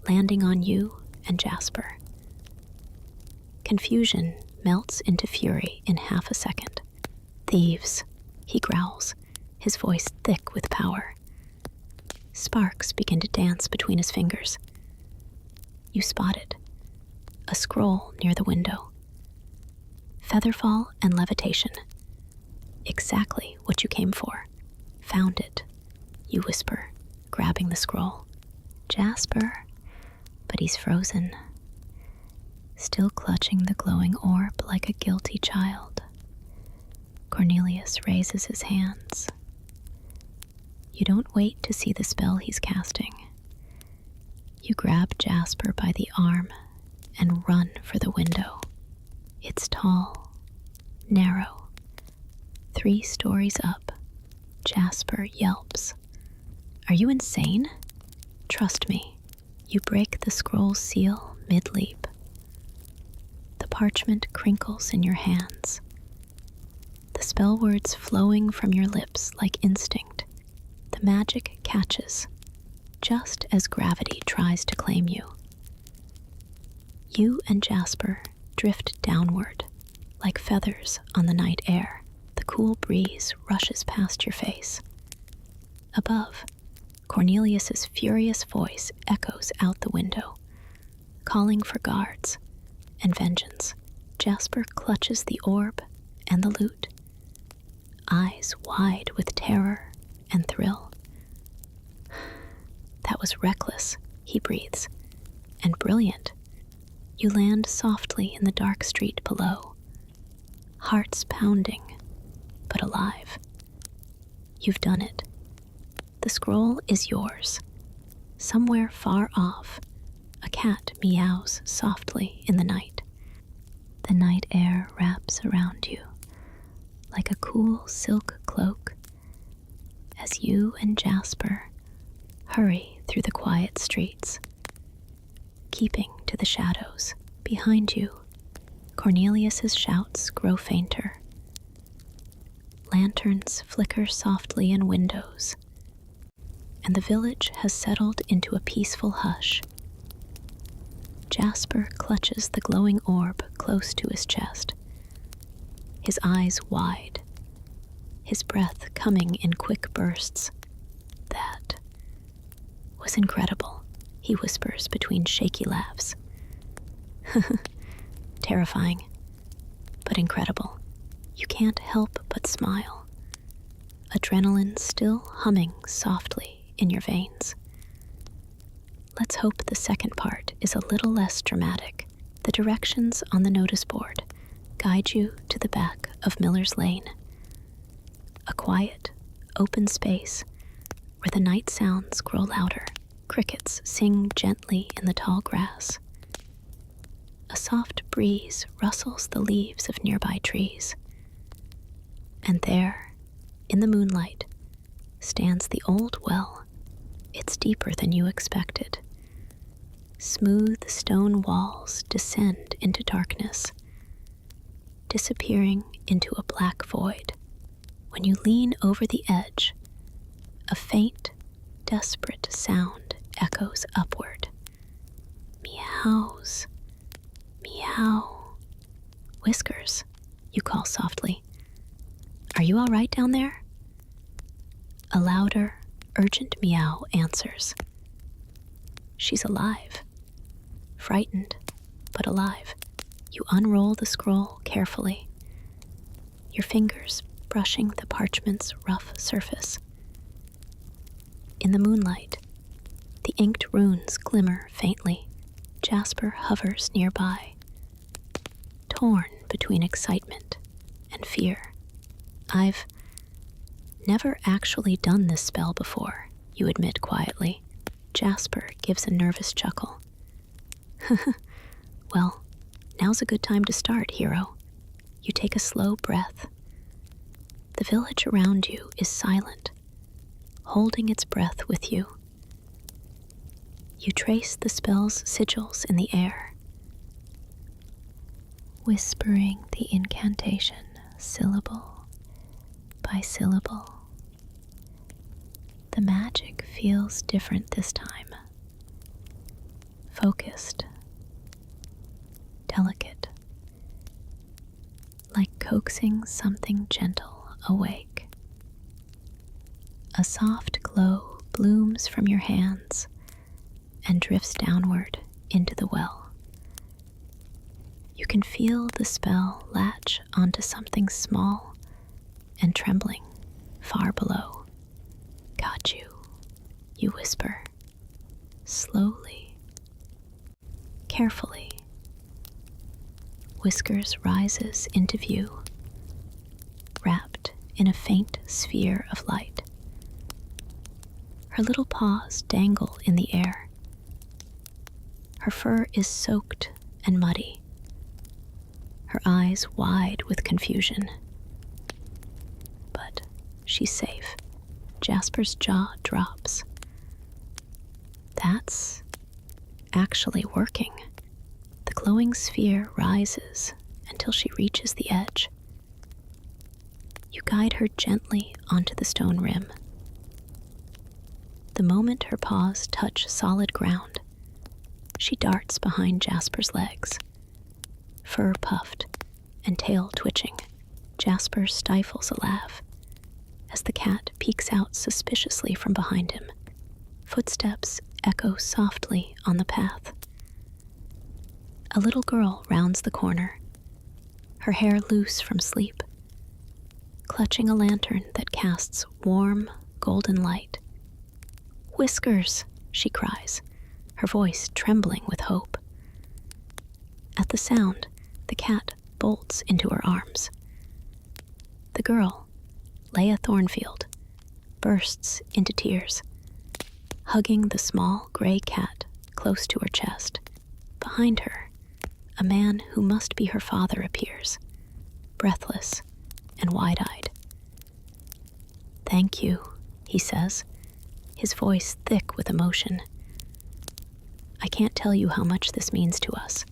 landing on you and Jasper. Confusion melts into fury in half a second. "Thieves," he growls, his voice thick with power. Sparks begin to dance between his fingers. You spot it. A scroll near the window. Featherfall and levitation. Exactly what you came for. "Found it," you whisper, grabbing the scroll. "Jasper," but he's frozen, still clutching the glowing orb like a guilty child. Cornelius raises his hands. You don't wait to see the spell he's casting. You grab Jasper by the arm and run for the window. It's tall, narrow. 3 stories up. Jasper yelps. "Are you insane?" "Trust me." You break the scroll's seal mid-leap. The parchment crinkles in your hands. The spell words flowing from your lips like instinct. The magic catches, just as gravity tries to claim you. You and Jasper drift downward, like feathers on the night air. The cool breeze rushes past your face. Above, Cornelius's furious voice echoes out the window, calling for guards and vengeance. Jasper clutches the orb and the loot, eyes wide with terror and thrill. "That was reckless," he breathes, "and brilliant." You land softly in the dark street below, hearts pounding, but alive. You've done it. The scroll is yours. Somewhere far off, a cat meows softly in the night. The night air wraps around you like a cool silk cloak as you and Jasper hurry through the quiet streets, keeping to the shadows. Behind you, Cornelius's shouts grow fainter. Lanterns flicker softly in windows, and the village has settled into a peaceful hush. Jasper clutches the glowing orb close to his chest, his eyes wide, his breath coming in quick bursts. "That was incredible," he whispers between shaky laughs. "Terrifying, but incredible." You can't help but smile, adrenaline still humming softly in your veins. Let's hope the second part is a little less dramatic. The directions on the notice board guide you to the back of Miller's Lane, a quiet, open space where the night sounds grow louder. Crickets sing gently in the tall grass. A soft breeze rustles the leaves of nearby trees. And there, in the moonlight, stands the old well. It's deeper than you expected. Smooth stone walls descend into darkness, disappearing into a black void. When you lean over the edge, a faint, desperate sound echoes upward. Meows, meow. "Whiskers," you call softly. "Are you all right down there?" A louder, urgent meow answers. She's alive. Frightened, but alive. You unroll the scroll carefully, your fingers brushing the parchment's rough surface. In the moonlight, the inked runes glimmer faintly. Jasper hovers nearby, torn between excitement and fear. "I've never actually done this spell before," you admit quietly. Jasper gives a nervous chuckle. "Well, now's a good time to start, hero." You take a slow breath. The village around you is silent, holding its breath with you. You trace the spell's sigils in the air, whispering the incantation syllable by syllable. The magic feels different this time. Focused, delicate. coaxing something gentle awake. A soft glow blooms from your hands and drifts downward into the well. You can feel the spell latch onto something small and trembling far below. Got you whisper, slowly, carefully. Whiskers rises into view, wrapped in a faint sphere of light. Her little paws dangle in the air. Her fur is soaked and muddy, her eyes wide with confusion. But she's safe. Jasper's jaw drops. That's actually working. The glowing sphere rises until she reaches the edge. You guide her gently onto the stone rim. The moment her paws touch solid ground, she darts behind Jasper's legs, fur puffed and tail twitching. Jasper stifles a laugh as the cat peeks out suspiciously from behind him. Footsteps echo softly on the path. A little girl rounds the corner, her hair loose from sleep, clutching a lantern that casts warm, golden light. "Whiskers!" she cries, her voice trembling with hope. At the sound, the cat bolts into her arms. The girl, Leia Thornfield, bursts into tears, hugging the small gray cat close to her chest. Behind her, a man who must be her father appears, breathless and wide-eyed. "Thank you," he says, his voice thick with emotion. "I can't tell you how much this means to us."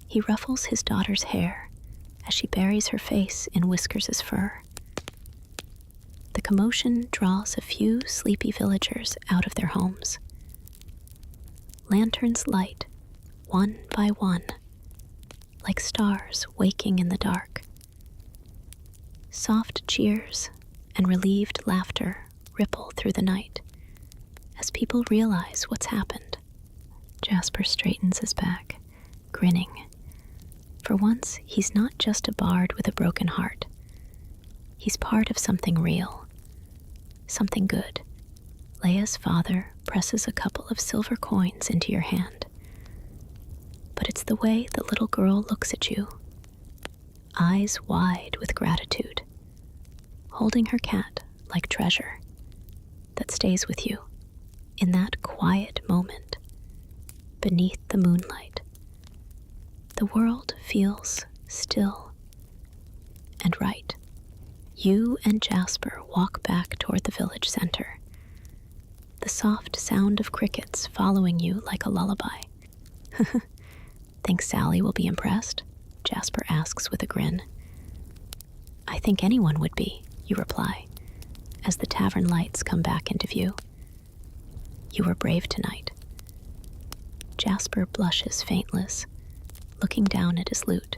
He ruffles his daughter's hair as she buries her face in Whiskers' fur. The commotion draws a few sleepy villagers out of their homes. Lanterns light, one by one, like stars waking in the dark. Soft cheers and relieved laughter ripple through the night as people realize what's happened. Jasper straightens his back, grinning. For once, he's not just a bard with a broken heart. He's part of something real, something good. Leia's father presses a couple of silver coins into your hand. But it's the way the little girl looks at you, eyes wide with gratitude, holding her cat like treasure that stays with you in that quiet moment beneath the moonlight. The world feels still and right. You and Jasper walk back toward the village center, the soft sound of crickets following you like a lullaby. "Think Sally will be impressed?" Jasper asks with a grin. "I think anyone would be," you reply, as the tavern lights come back into view. "You were brave tonight." Jasper blushes faintless, looking down at his lute.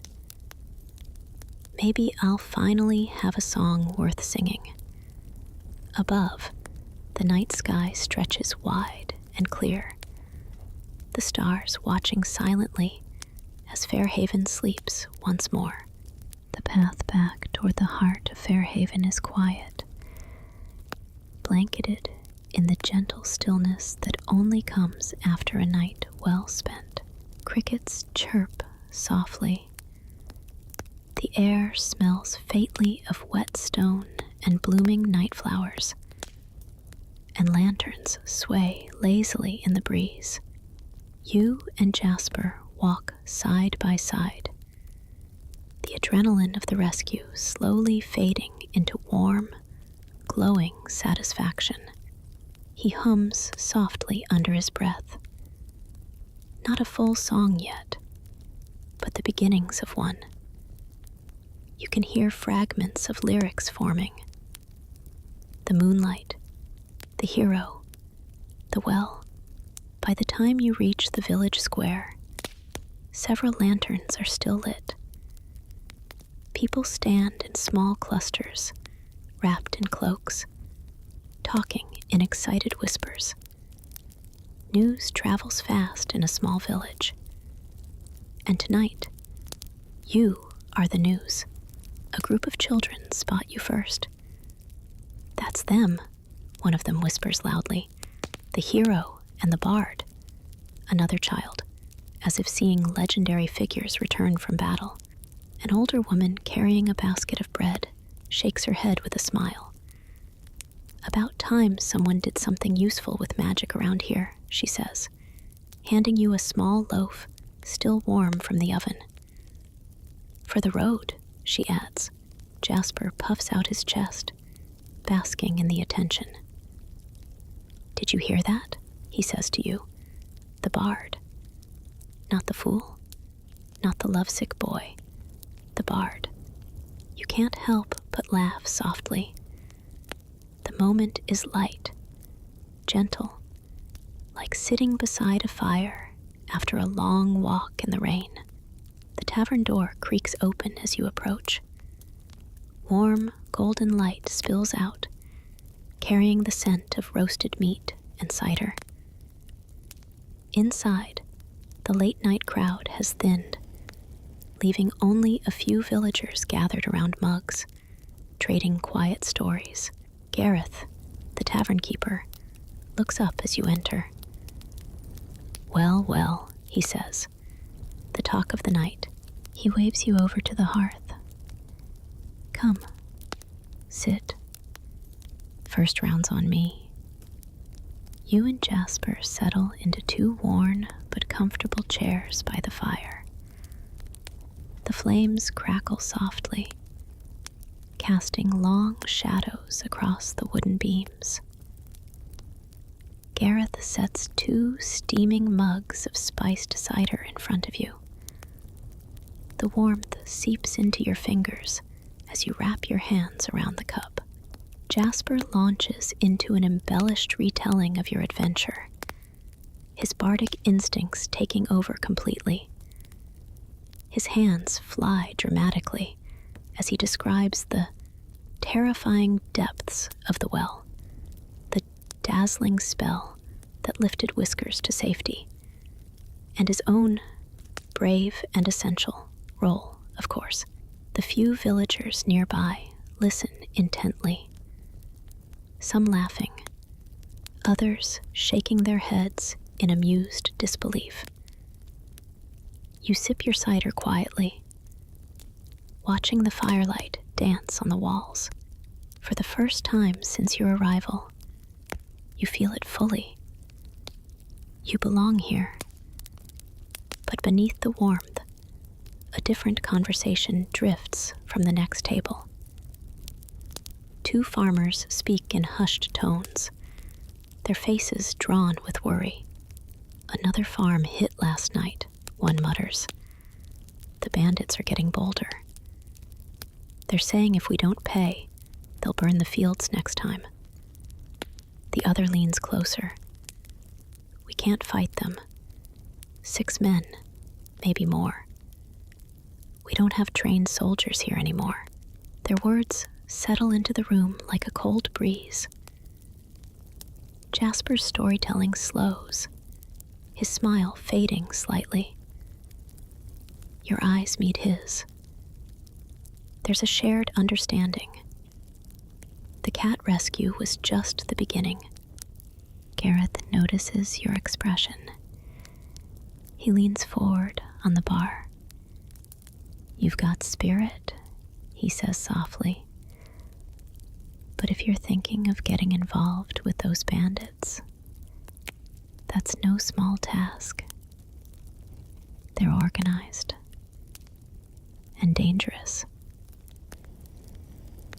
"Maybe I'll finally have a song worth singing." Above, the night sky stretches wide and clear, the stars watching silently as Fairhaven sleeps once more. The path back toward the heart of Fairhaven is quiet, blanketed in the gentle stillness that only comes after a night well spent. Crickets chirp softly. The air smells faintly of wet stone and blooming night flowers, and lanterns sway lazily in the breeze. You and Jasper walk side by side, the adrenaline of the rescue slowly fading into warm, glowing satisfaction. He hums softly under his breath. Not a full song yet, but the beginnings of one. You can hear fragments of lyrics forming. The moonlight, the hero, the well. By the time you reach the village square, several lanterns are still lit. People stand in small clusters, wrapped in cloaks, talking in excited whispers. News travels fast in a small village. And tonight, you are the news. A group of children spot you first. "That's them," one of them whispers loudly. "The hero and the bard." Another child, as if seeing legendary figures return from battle. An older woman carrying a basket of bread shakes her head with a smile. "About time someone did something useful with magic around here," she says, handing you a small loaf, still warm from the oven. "For the road," she adds. Jasper puffs out his chest, basking in the attention. "Did you hear that?" he says to you. "The bard. Not the fool, not the lovesick boy. The bard." You can't help but laugh softly. The moment is light, gentle, like sitting beside a fire after a long walk in the rain. The tavern door creaks open as you approach. Warm, golden light spills out, carrying the scent of roasted meat and cider. Inside, the late-night crowd has thinned, leaving only a few villagers gathered around mugs, trading quiet stories. Gareth, the tavern keeper, looks up as you enter. "Well, well," he says, "the talk of the night." He waves you over to the hearth. "Come, sit. First round's on me." You and Jasper settle into two worn but comfortable chairs by the fire. The flames crackle softly, casting long shadows across the wooden beams. Gareth sets two steaming mugs of spiced cider in front of you. The warmth seeps into your fingers as you wrap your hands around the cup. Jasper launches into an embellished retelling of your adventure, his bardic instincts taking over completely. His hands fly dramatically as he describes the terrifying depths of the well, the dazzling spell that lifted Whiskers to safety, and his own brave and essential role, of course. The few villagers nearby listen intently, some laughing, others shaking their heads in amused disbelief. You sip your cider quietly, watching the firelight dance on the walls. For the first time since your arrival, you feel it fully. You belong here. But beneath the warmth, a different conversation drifts from the next table. Two farmers speak in hushed tones, their faces drawn with worry. "Another farm hit last night," one mutters. "The bandits are getting bolder. They're saying if we don't pay, they'll burn the fields next time." The other leans closer. "We can't fight them. 6 men, maybe more. We don't have trained soldiers here anymore." Their words settle into the room like a cold breeze. Jasper's storytelling slows, his smile fading slightly. Your eyes meet his. There's a shared understanding. The cat rescue was just the beginning. Gareth notices your expression. He leans forward on the bar. "You've got spirit," he says softly. "But if you're thinking of getting involved with those bandits, that's no small task. They're organized and dangerous."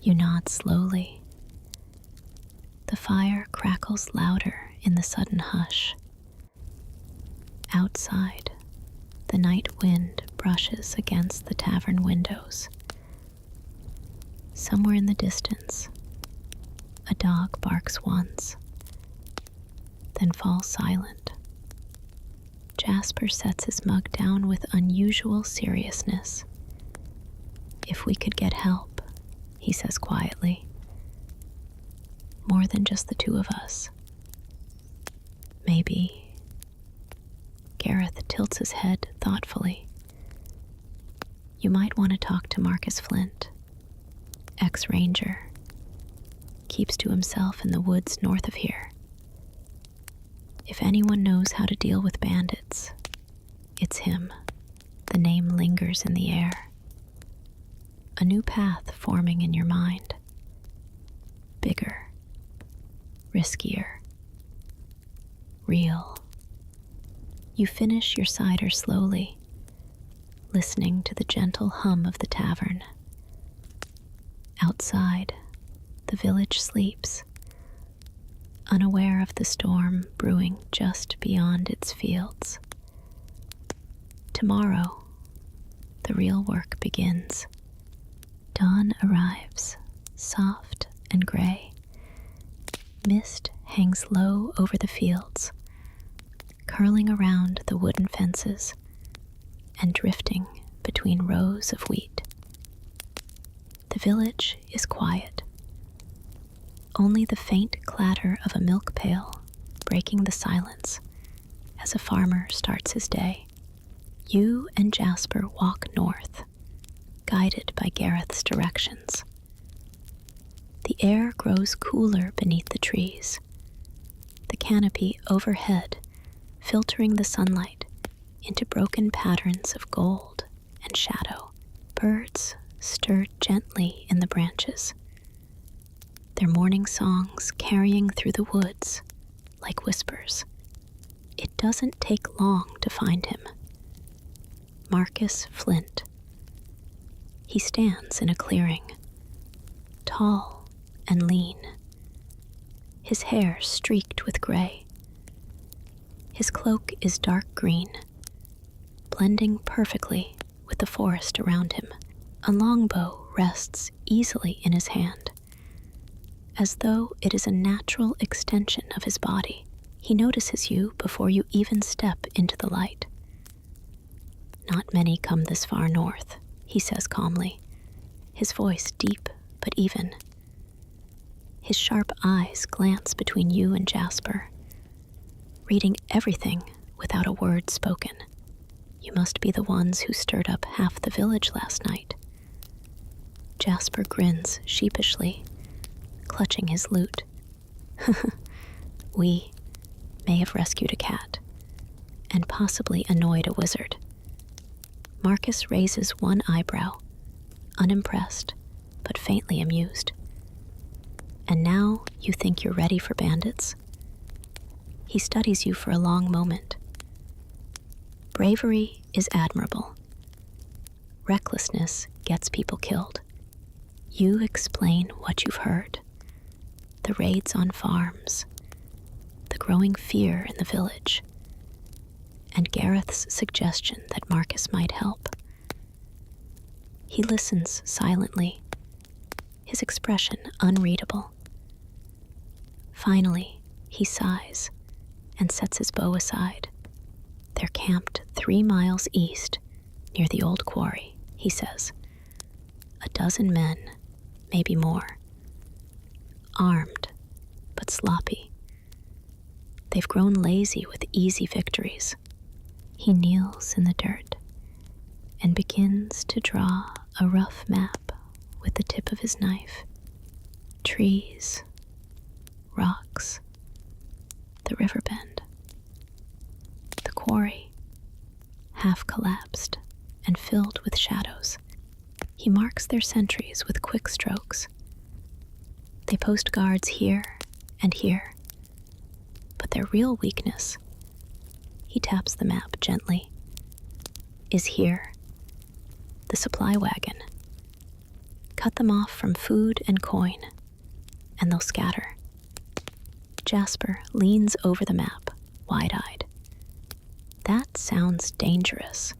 You nod slowly. The fire crackles louder in the sudden hush. Outside, the night wind brushes against the tavern windows. Somewhere in the distance, a dog barks once, then falls silent. Jasper sets his mug down with unusual seriousness. If we could get help, he says quietly. More than just the two of us. Maybe. Gareth tilts his head thoughtfully. You might want to talk to Marcus Flint, ex-ranger. Keeps to himself in the woods north of here. If anyone knows how to deal with bandits, it's him. The name lingers in the air. A new path forming in your mind. Bigger. Riskier. Real. You finish your cider slowly, listening to the gentle hum of the tavern. Outside, the village sleeps, unaware of the storm brewing just beyond its fields. Tomorrow, the real work begins. Dawn arrives, soft and gray. Mist hangs low over the fields, curling around the wooden fences and drifting between rows of wheat. The village is quiet. Only the faint clatter of a milk pail breaking the silence as a farmer starts his day. You and Jasper walk north, guided by Gareth's directions. The air grows cooler beneath the trees, the canopy overhead filtering the sunlight into broken patterns of gold and shadow. Birds stir gently in the branches, their morning songs carrying through the woods like whispers. It doesn't take long to find him. Marcus Flint. He stands in a clearing, tall and lean, his hair streaked with gray. His cloak is dark green, blending perfectly with the forest around him. A longbow rests easily in his hand, as though it is a natural extension of his body. He notices you before you even step into the light. Not many come this far north, he says calmly, his voice deep but even. His sharp eyes glance between you and Jasper, reading everything without a word spoken. You must be the ones who stirred up half the village last night. Jasper grins sheepishly, clutching his lute. We may have rescued a cat, and possibly annoyed a wizard. Marcus raises one eyebrow, unimpressed, but faintly amused. And now you think you're ready for bandits? He studies you for a long moment. Bravery is admirable. Recklessness gets people killed. You explain what you've heard. The raids on farms, the growing fear in the village, and Gareth's suggestion that Marcus might help. He listens silently, his expression unreadable. Finally, he sighs and sets his bow aside. They're camped 3 miles east, near the old quarry, he says. 12 men, maybe more. Armed, but sloppy. They've grown lazy with easy victories. He kneels in the dirt and begins to draw a rough map with the tip of his knife. Trees, rocks, the river bend, the quarry, half collapsed and filled with shadows. He marks their sentries with quick strokes. They post guards here and here, but their real weakness, he taps the map gently, is here, the supply wagon. Cut them off from food and coin, and they'll scatter. Jasper leans over the map, wide-eyed. That sounds dangerous.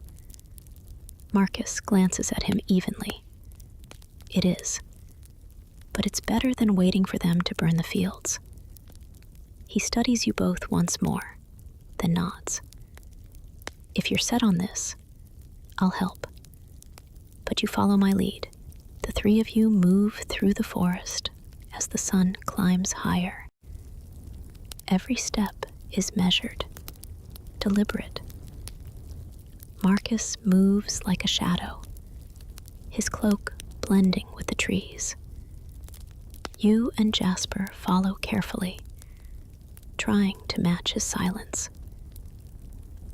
Marcus glances at him evenly. It is, but it's better than waiting for them to burn the fields. He studies you both once more, then nods. If you're set on this, I'll help. But you follow my lead. The three of you move through the forest as the sun climbs higher. Every step is measured, deliberate. Marcus moves like a shadow, his cloak blending with the trees. You and Jasper follow carefully, trying to match his silence.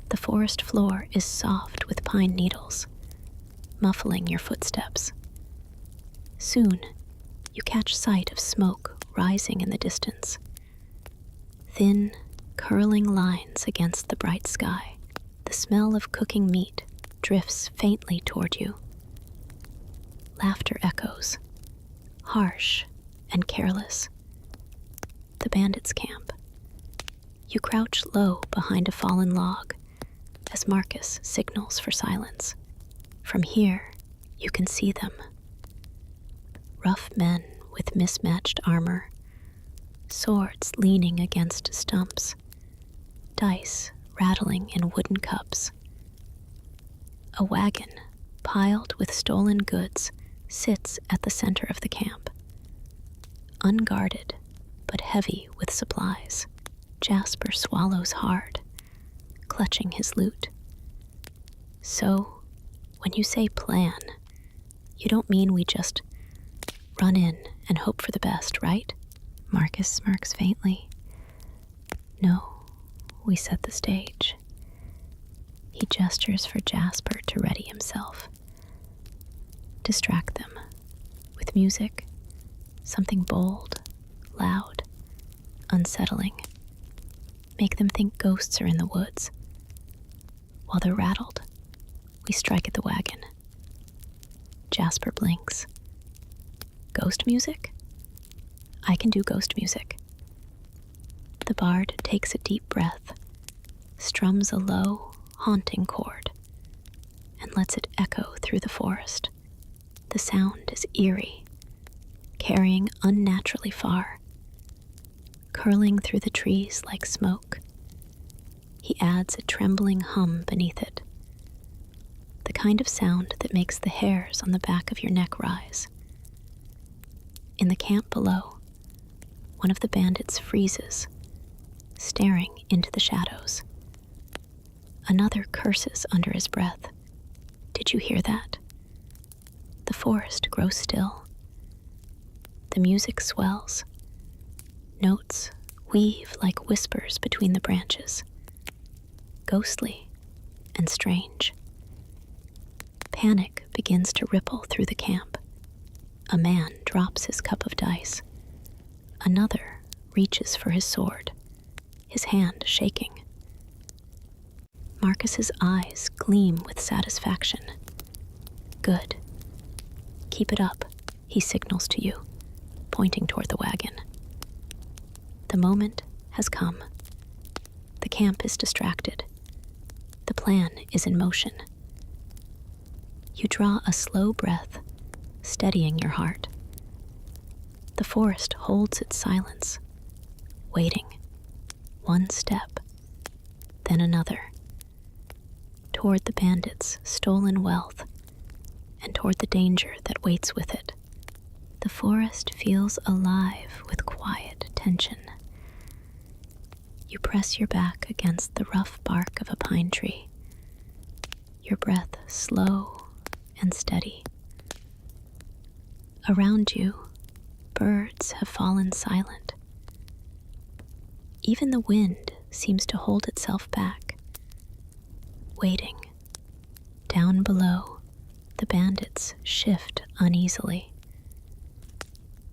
The forest floor is soft with pine needles, muffling your footsteps. Soon, you catch sight of smoke rising in the distance. Thin, curling lines against the bright sky. The smell of cooking meat drifts faintly toward you. Laughter echoes, harsh and careless. The bandits' camp. You crouch low behind a fallen log as Marcus signals for silence. From here, you can see them. Rough men with mismatched armor, swords leaning against stumps, dice rattling in wooden cups. A wagon, piled with stolen goods, sits at the center of the camp. Unguarded, but heavy with supplies, Jasper swallows hard, clutching his loot. So, when you say plan, you don't mean we just run in and hope for the best, right? Marcus smirks faintly. No, we set the stage. He gestures for Jasper to ready himself. Distract them with music, something bold, loud, unsettling. Make them think ghosts are in the woods. While they're rattled, we strike at the wagon. Jasper blinks. Ghost music? I can do ghost music. The bard takes a deep breath, strums a low, haunting chord, and lets it echo through the forest. The sound is eerie, carrying unnaturally far, curling through the trees like smoke. He adds a trembling hum beneath it, the kind of sound that makes the hairs on the back of your neck rise. In the camp below, one of the bandits freezes, staring into the shadows. Another curses under his breath. Did you hear that? The forest grows still. The music swells. Notes weave like whispers between the branches, ghostly and strange. Panic begins to ripple through the camp. A man drops his cup of dice. Another reaches for his sword, his hand shaking. Marcus's eyes gleam with satisfaction. Good. Keep it up, he signals to you, pointing toward the wagon. The moment has come. The camp is distracted. The plan is in motion. You draw a slow breath, steadying your heart. The forest holds its silence, waiting. One step, then another. Toward the bandits' stolen wealth, and toward the danger that waits with it. The forest feels alive with quiet tension. You press your back against the rough bark of a pine tree, your breath slow and steady. Around you, birds have fallen silent. Even the wind seems to hold itself back, waiting. Down below, the bandits shift uneasily.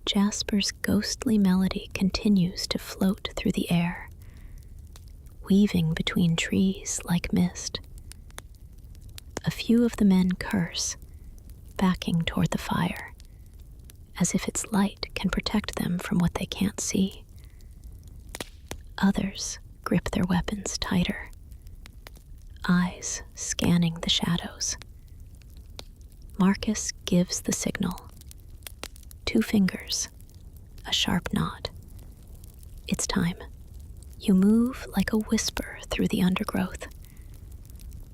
Jasper's ghostly melody continues to float through the air, weaving between trees like mist. A few of the men curse, backing toward the fire, as if its light can protect them from what they can't see. Others grip their weapons tighter, eyes scanning the shadows. Marcus gives the signal. 2 fingers, a sharp knot. It's time. You move like a whisper through the undergrowth.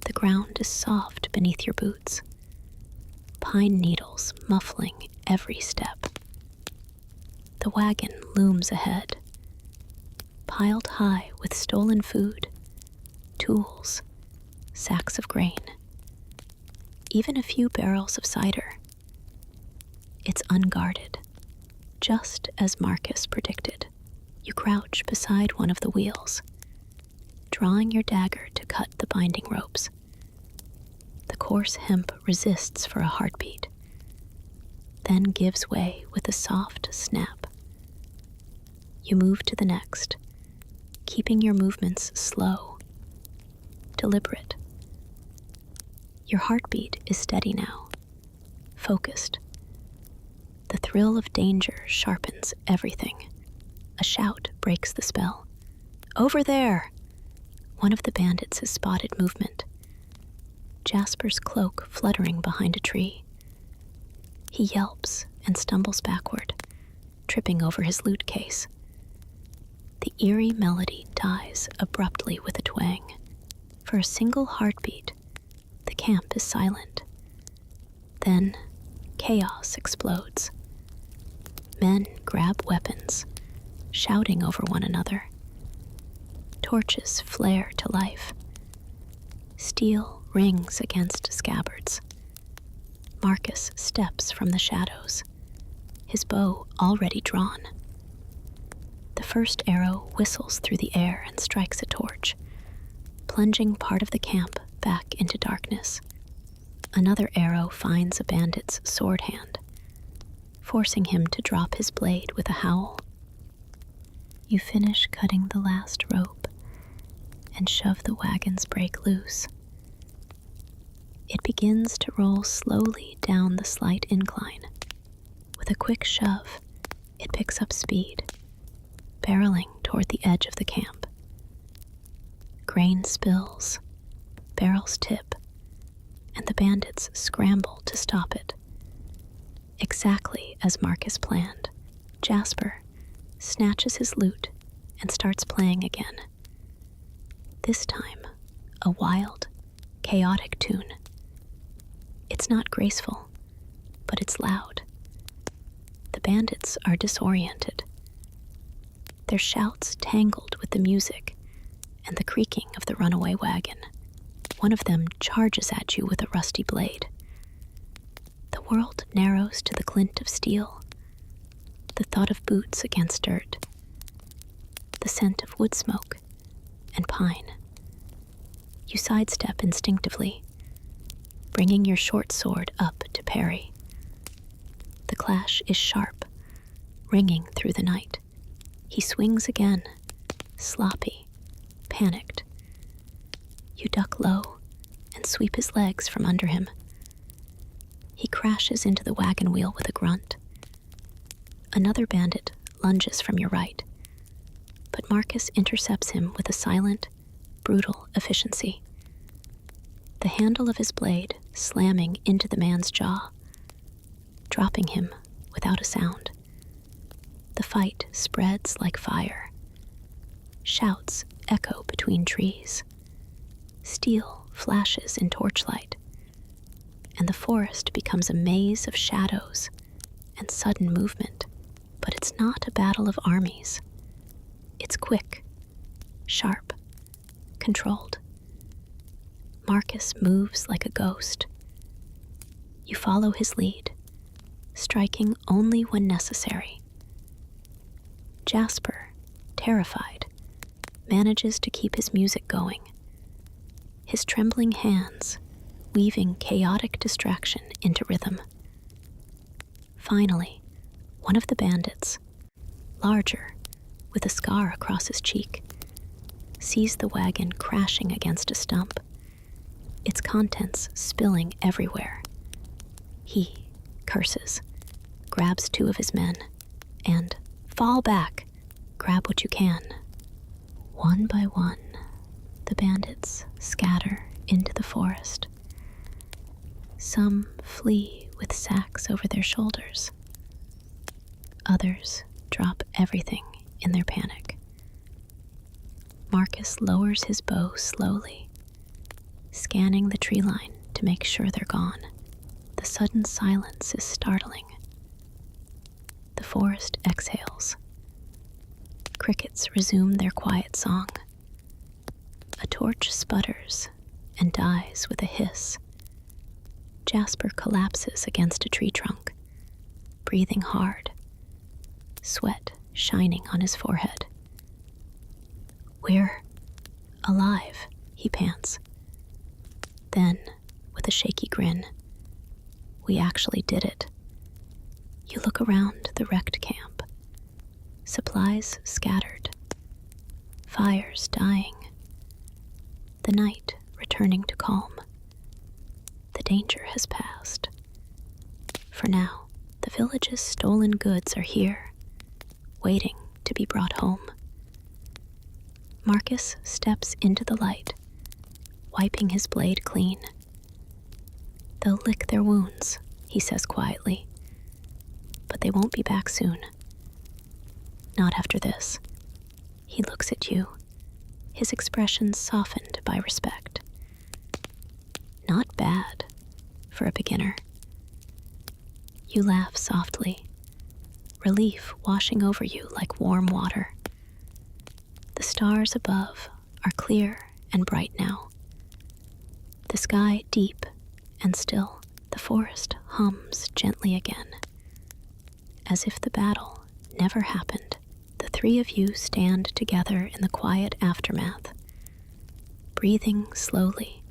The ground is soft beneath your boots. pine needles muffling every step. The wagon looms ahead, piled high with stolen food, tools, sacks of grain, even a few barrels of cider. It's unguarded, just as Marcus predicted. You crouch beside one of the wheels, drawing your dagger to cut the binding ropes. The coarse hemp resists for a heartbeat, then gives way with a soft snap. You move to the next, keeping your movements slow, deliberate. Your heartbeat is steady now, focused. The thrill of danger sharpens everything. A shout breaks the spell. "Over there!" One of the bandits has spotted movement. Jasper's cloak fluttering behind a tree. He yelps and stumbles backward, tripping over his loot case. The eerie melody dies abruptly with a twang. For a single heartbeat, the camp is silent. Then, chaos explodes. Men grab weapons, shouting over one another. Torches flare to life. Steel rings against scabbards. Marcus steps from the shadows, his bow already drawn. The first arrow whistles through the air and strikes a torch, plunging part of the camp back into darkness. Another arrow finds a bandit's sword hand, forcing him to drop his blade with a howl. You finish cutting the last rope and shove the wagon's brake loose. It begins to roll slowly down the slight incline. With a quick shove, it picks up speed, barreling toward the edge of the camp. Grain spills, barrels tip, and the bandits scramble to stop it. Exactly as Marcus planned, Jasper snatches his lute and starts playing again. This time, a wild, chaotic tune. It's not graceful, but it's loud. The bandits are disoriented, their shouts tangled with the music and the creaking of the runaway wagon. One of them charges at you with a rusty blade. The world narrows to the glint of steel, the thud of boots against dirt, the scent of wood smoke and pine. You sidestep instinctively, bringing your short sword up to parry. The clash is sharp, ringing through the night. He swings again, sloppy, panicked. You duck low and sweep his legs from under him. He crashes into the wagon wheel with a grunt. Another bandit lunges from your right, but Marcus intercepts him with a silent, brutal efficiency. The handle of his blade slamming into the man's jaw, dropping him without a sound. The fight spreads like fire. Shouts echo between trees. Steel flashes in torchlight, and the forest becomes a maze of shadows and sudden movement. But it's not a battle of armies. It's quick, sharp, controlled. Marcus moves like a ghost. You follow his lead, striking only when necessary. Jasper, terrified, manages to keep his music going, his trembling hands weaving chaotic distraction into rhythm. Finally, one of the bandits, larger, with a scar across his cheek, sees the wagon crashing against a stump, its contents spilling everywhere. He curses, grabs two of his men, and, "Fall back, grab what you can." One by one, the bandits scatter into the forest. Some flee with sacks over their shoulders. Others drop everything in their panic. Marcus lowers his bow slowly, scanning the tree line to make sure they're gone. The sudden silence is startling. The forest exhales. Crickets resume their quiet song. A torch sputters and dies with a hiss. Jasper collapses against a tree trunk, breathing hard, sweat shining on his forehead. "We're alive," he pants. Then, with a shaky grin, "We actually did it." You look around the wrecked camp. Supplies scattered. Fires dying. The night returning to calm. The danger has passed. For now, the village's stolen goods are here, waiting to be brought home. Marcus steps into the light, wiping his blade clean. "They'll lick their wounds," he says quietly, "but they won't be back soon. Not after this." He looks at you, his expression softened by respect. "Not bad for a beginner." You laugh softly, relief washing over you like warm water. The stars above are clear and bright now. The sky deep and still. The forest hums gently again. As if the battle never happened, the three of you stand together in the quiet aftermath, breathing slowly,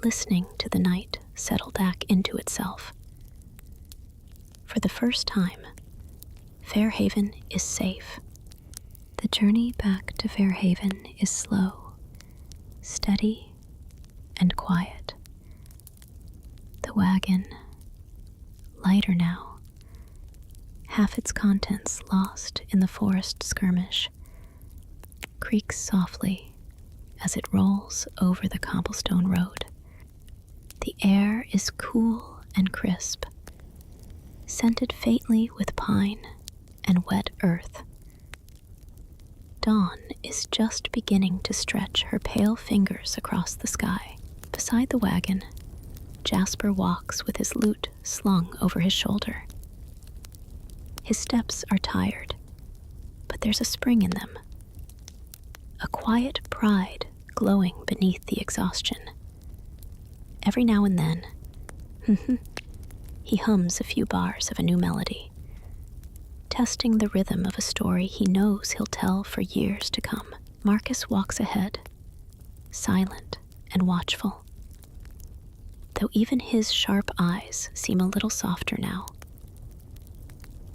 listening to the night settle back into itself. For the first time, Fairhaven is safe. The journey back to Fairhaven is slow, steady, and quiet. The wagon, lighter now, half its contents lost in the forest skirmish, creaks softly as it rolls over the cobblestone road. The air is cool and crisp, scented faintly with pine and wet earth. Dawn is just beginning to stretch her pale fingers across the sky. Beside the wagon, Jasper walks with his lute slung over his shoulder. His steps are tired, but there's a spring in them, a quiet pride glowing beneath the exhaustion. Every now and then, he hums a few bars of a new melody, testing the rhythm of a story he knows he'll tell for years to come. Marcus walks ahead, silent and watchful, though even his sharp eyes seem a little softer now.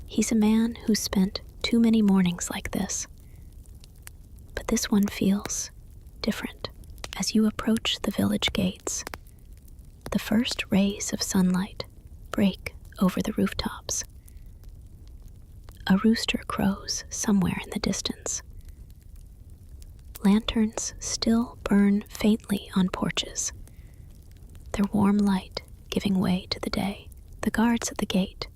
He's a man who's spent too many mornings like this, but this one feels different. As you approach the village gates, the first rays of sunlight break over the rooftops. A rooster crows somewhere in the distance. Lanterns still burn faintly on porches, their warm light giving way to the day. The guards at the gate,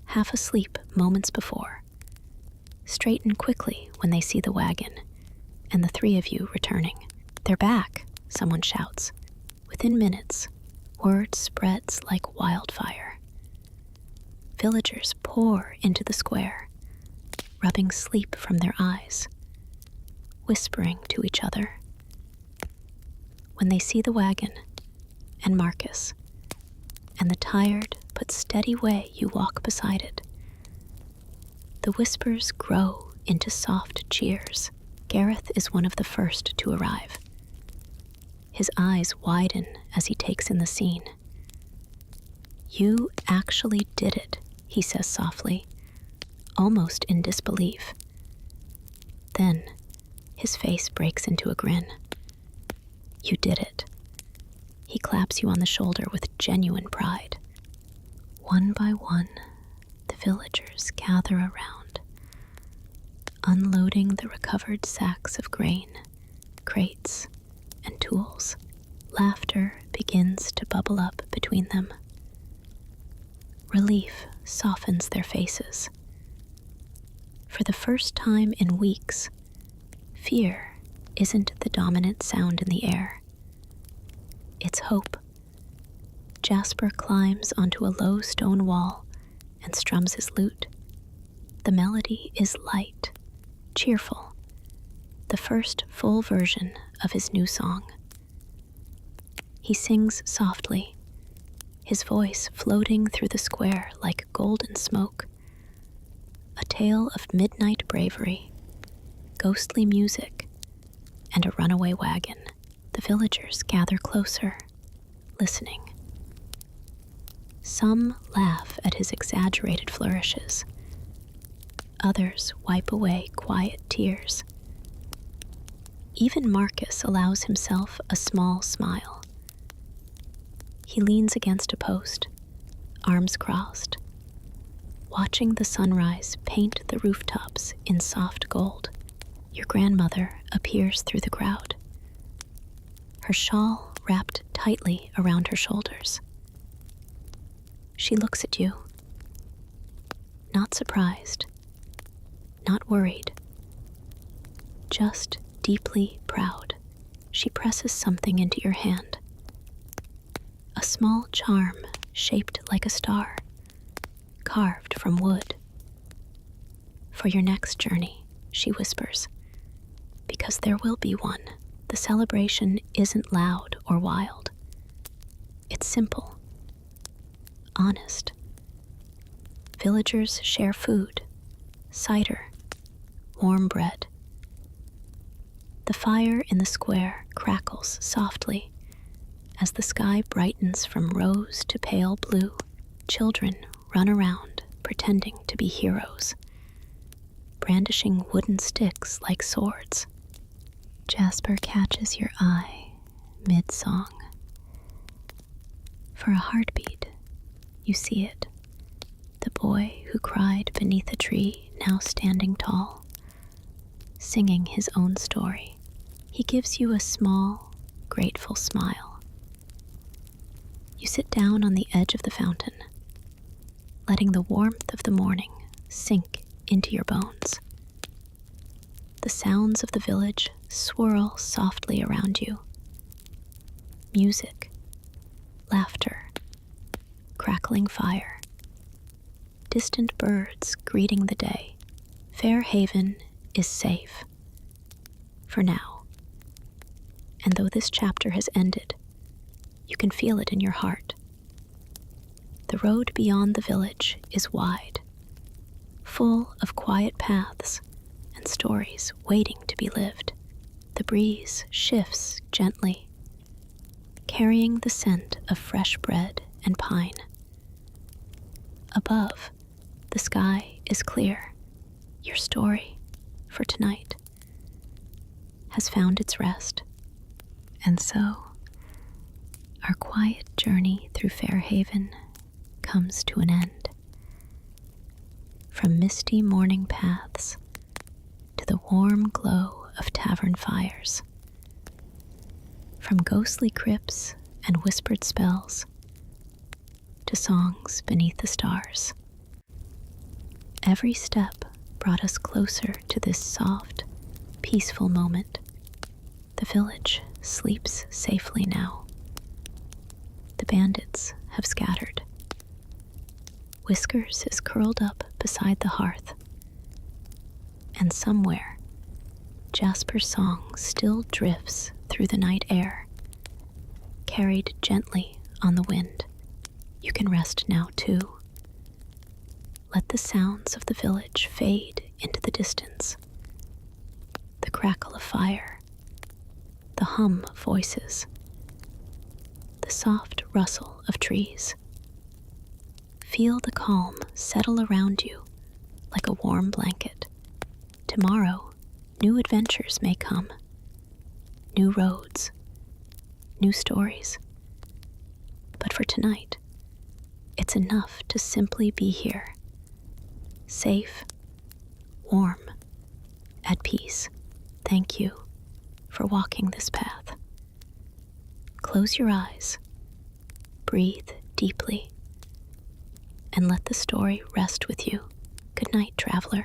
half asleep moments before, straighten quickly when they see the wagon and the three of you returning. "They're back," someone shouts. Within minutes, word spreads like wildfire. Villagers pour into the square, rubbing sleep from their eyes, whispering to each other. When they see the wagon and Marcus, and the tired but steady way you walk beside it, the whispers grow into soft cheers. Gareth is one of the first to arrive. His eyes widen as he takes in the scene. "You actually did it," he says softly, almost in disbelief. Then, his face breaks into a grin. "You did it." He claps you on the shoulder with genuine pride. One by one, the villagers gather around, unloading the recovered sacks of grain, crates, and tools. Laughter begins to bubble up between them. Relief softens their faces. For the first time in weeks, fear isn't the dominant sound in the air. It's hope. Jasper climbs onto a low stone wall and strums his lute. The melody is light, cheerful, the first full version of his new song. He sings softly, his voice floating through the square like golden smoke. A tale of midnight bravery, ghostly music, and a runaway wagon. The villagers gather closer, listening. Some laugh at his exaggerated flourishes. Others wipe away quiet tears. Even Marcus allows himself a small smile. He leans against a post, arms crossed, watching the sunrise paint the rooftops in soft gold. Your grandmother appears through the crowd, her shawl wrapped tightly around her shoulders. She looks at you, not surprised, not worried, just deeply proud. She presses something into your hand. A small charm shaped like a star, carved from wood. For your next journey, she whispers, because there will be one. The celebration isn't loud or wild. It's simple, honest. Villagers share food, cider, warm bread. The fire in the square crackles softly as the sky brightens from rose to pale blue. Children run around pretending to be heroes, brandishing wooden sticks like swords. Jasper catches your eye mid-song. For a heartbeat, you see it. The boy who cried beneath a tree, now standing tall, singing his own story. He gives you a small, grateful smile. You sit down on the edge of the fountain, letting the warmth of the morning sink into your bones. The sounds of the village swirl softly around you. Music, laughter, crackling fire, distant birds greeting the day. Fair Haven is safe, for now. And though this chapter has ended, you can feel it in your heart. The road beyond the village is wide, full of quiet paths and stories waiting to be lived. The breeze shifts gently, carrying the scent of fresh bread and pine. Above, the sky is clear. Your story for tonight has found its rest. And so, our quiet journey through Fair Haven comes to an end. From misty morning paths to the warm glow of tavern fires, from ghostly crypts and whispered spells to songs beneath the stars. Every step brought us closer to this soft, peaceful moment. The village sleeps safely now. The bandits have scattered. Whiskers is curled up beside the hearth. And somewhere, Jasper's song still drifts through the night air, carried gently on the wind. You can rest now too. Let the sounds of the village fade into the distance. The crackle of fire, the hum of voices, the soft rustle of trees. Feel the calm settle around you like a warm blanket. Tomorrow, new adventures may come, new roads, new stories. But for tonight, it's enough to simply be here, safe, warm, at peace. Thank you for walking this path. Close your eyes, breathe deeply, and let the story rest with you. Good night, traveler.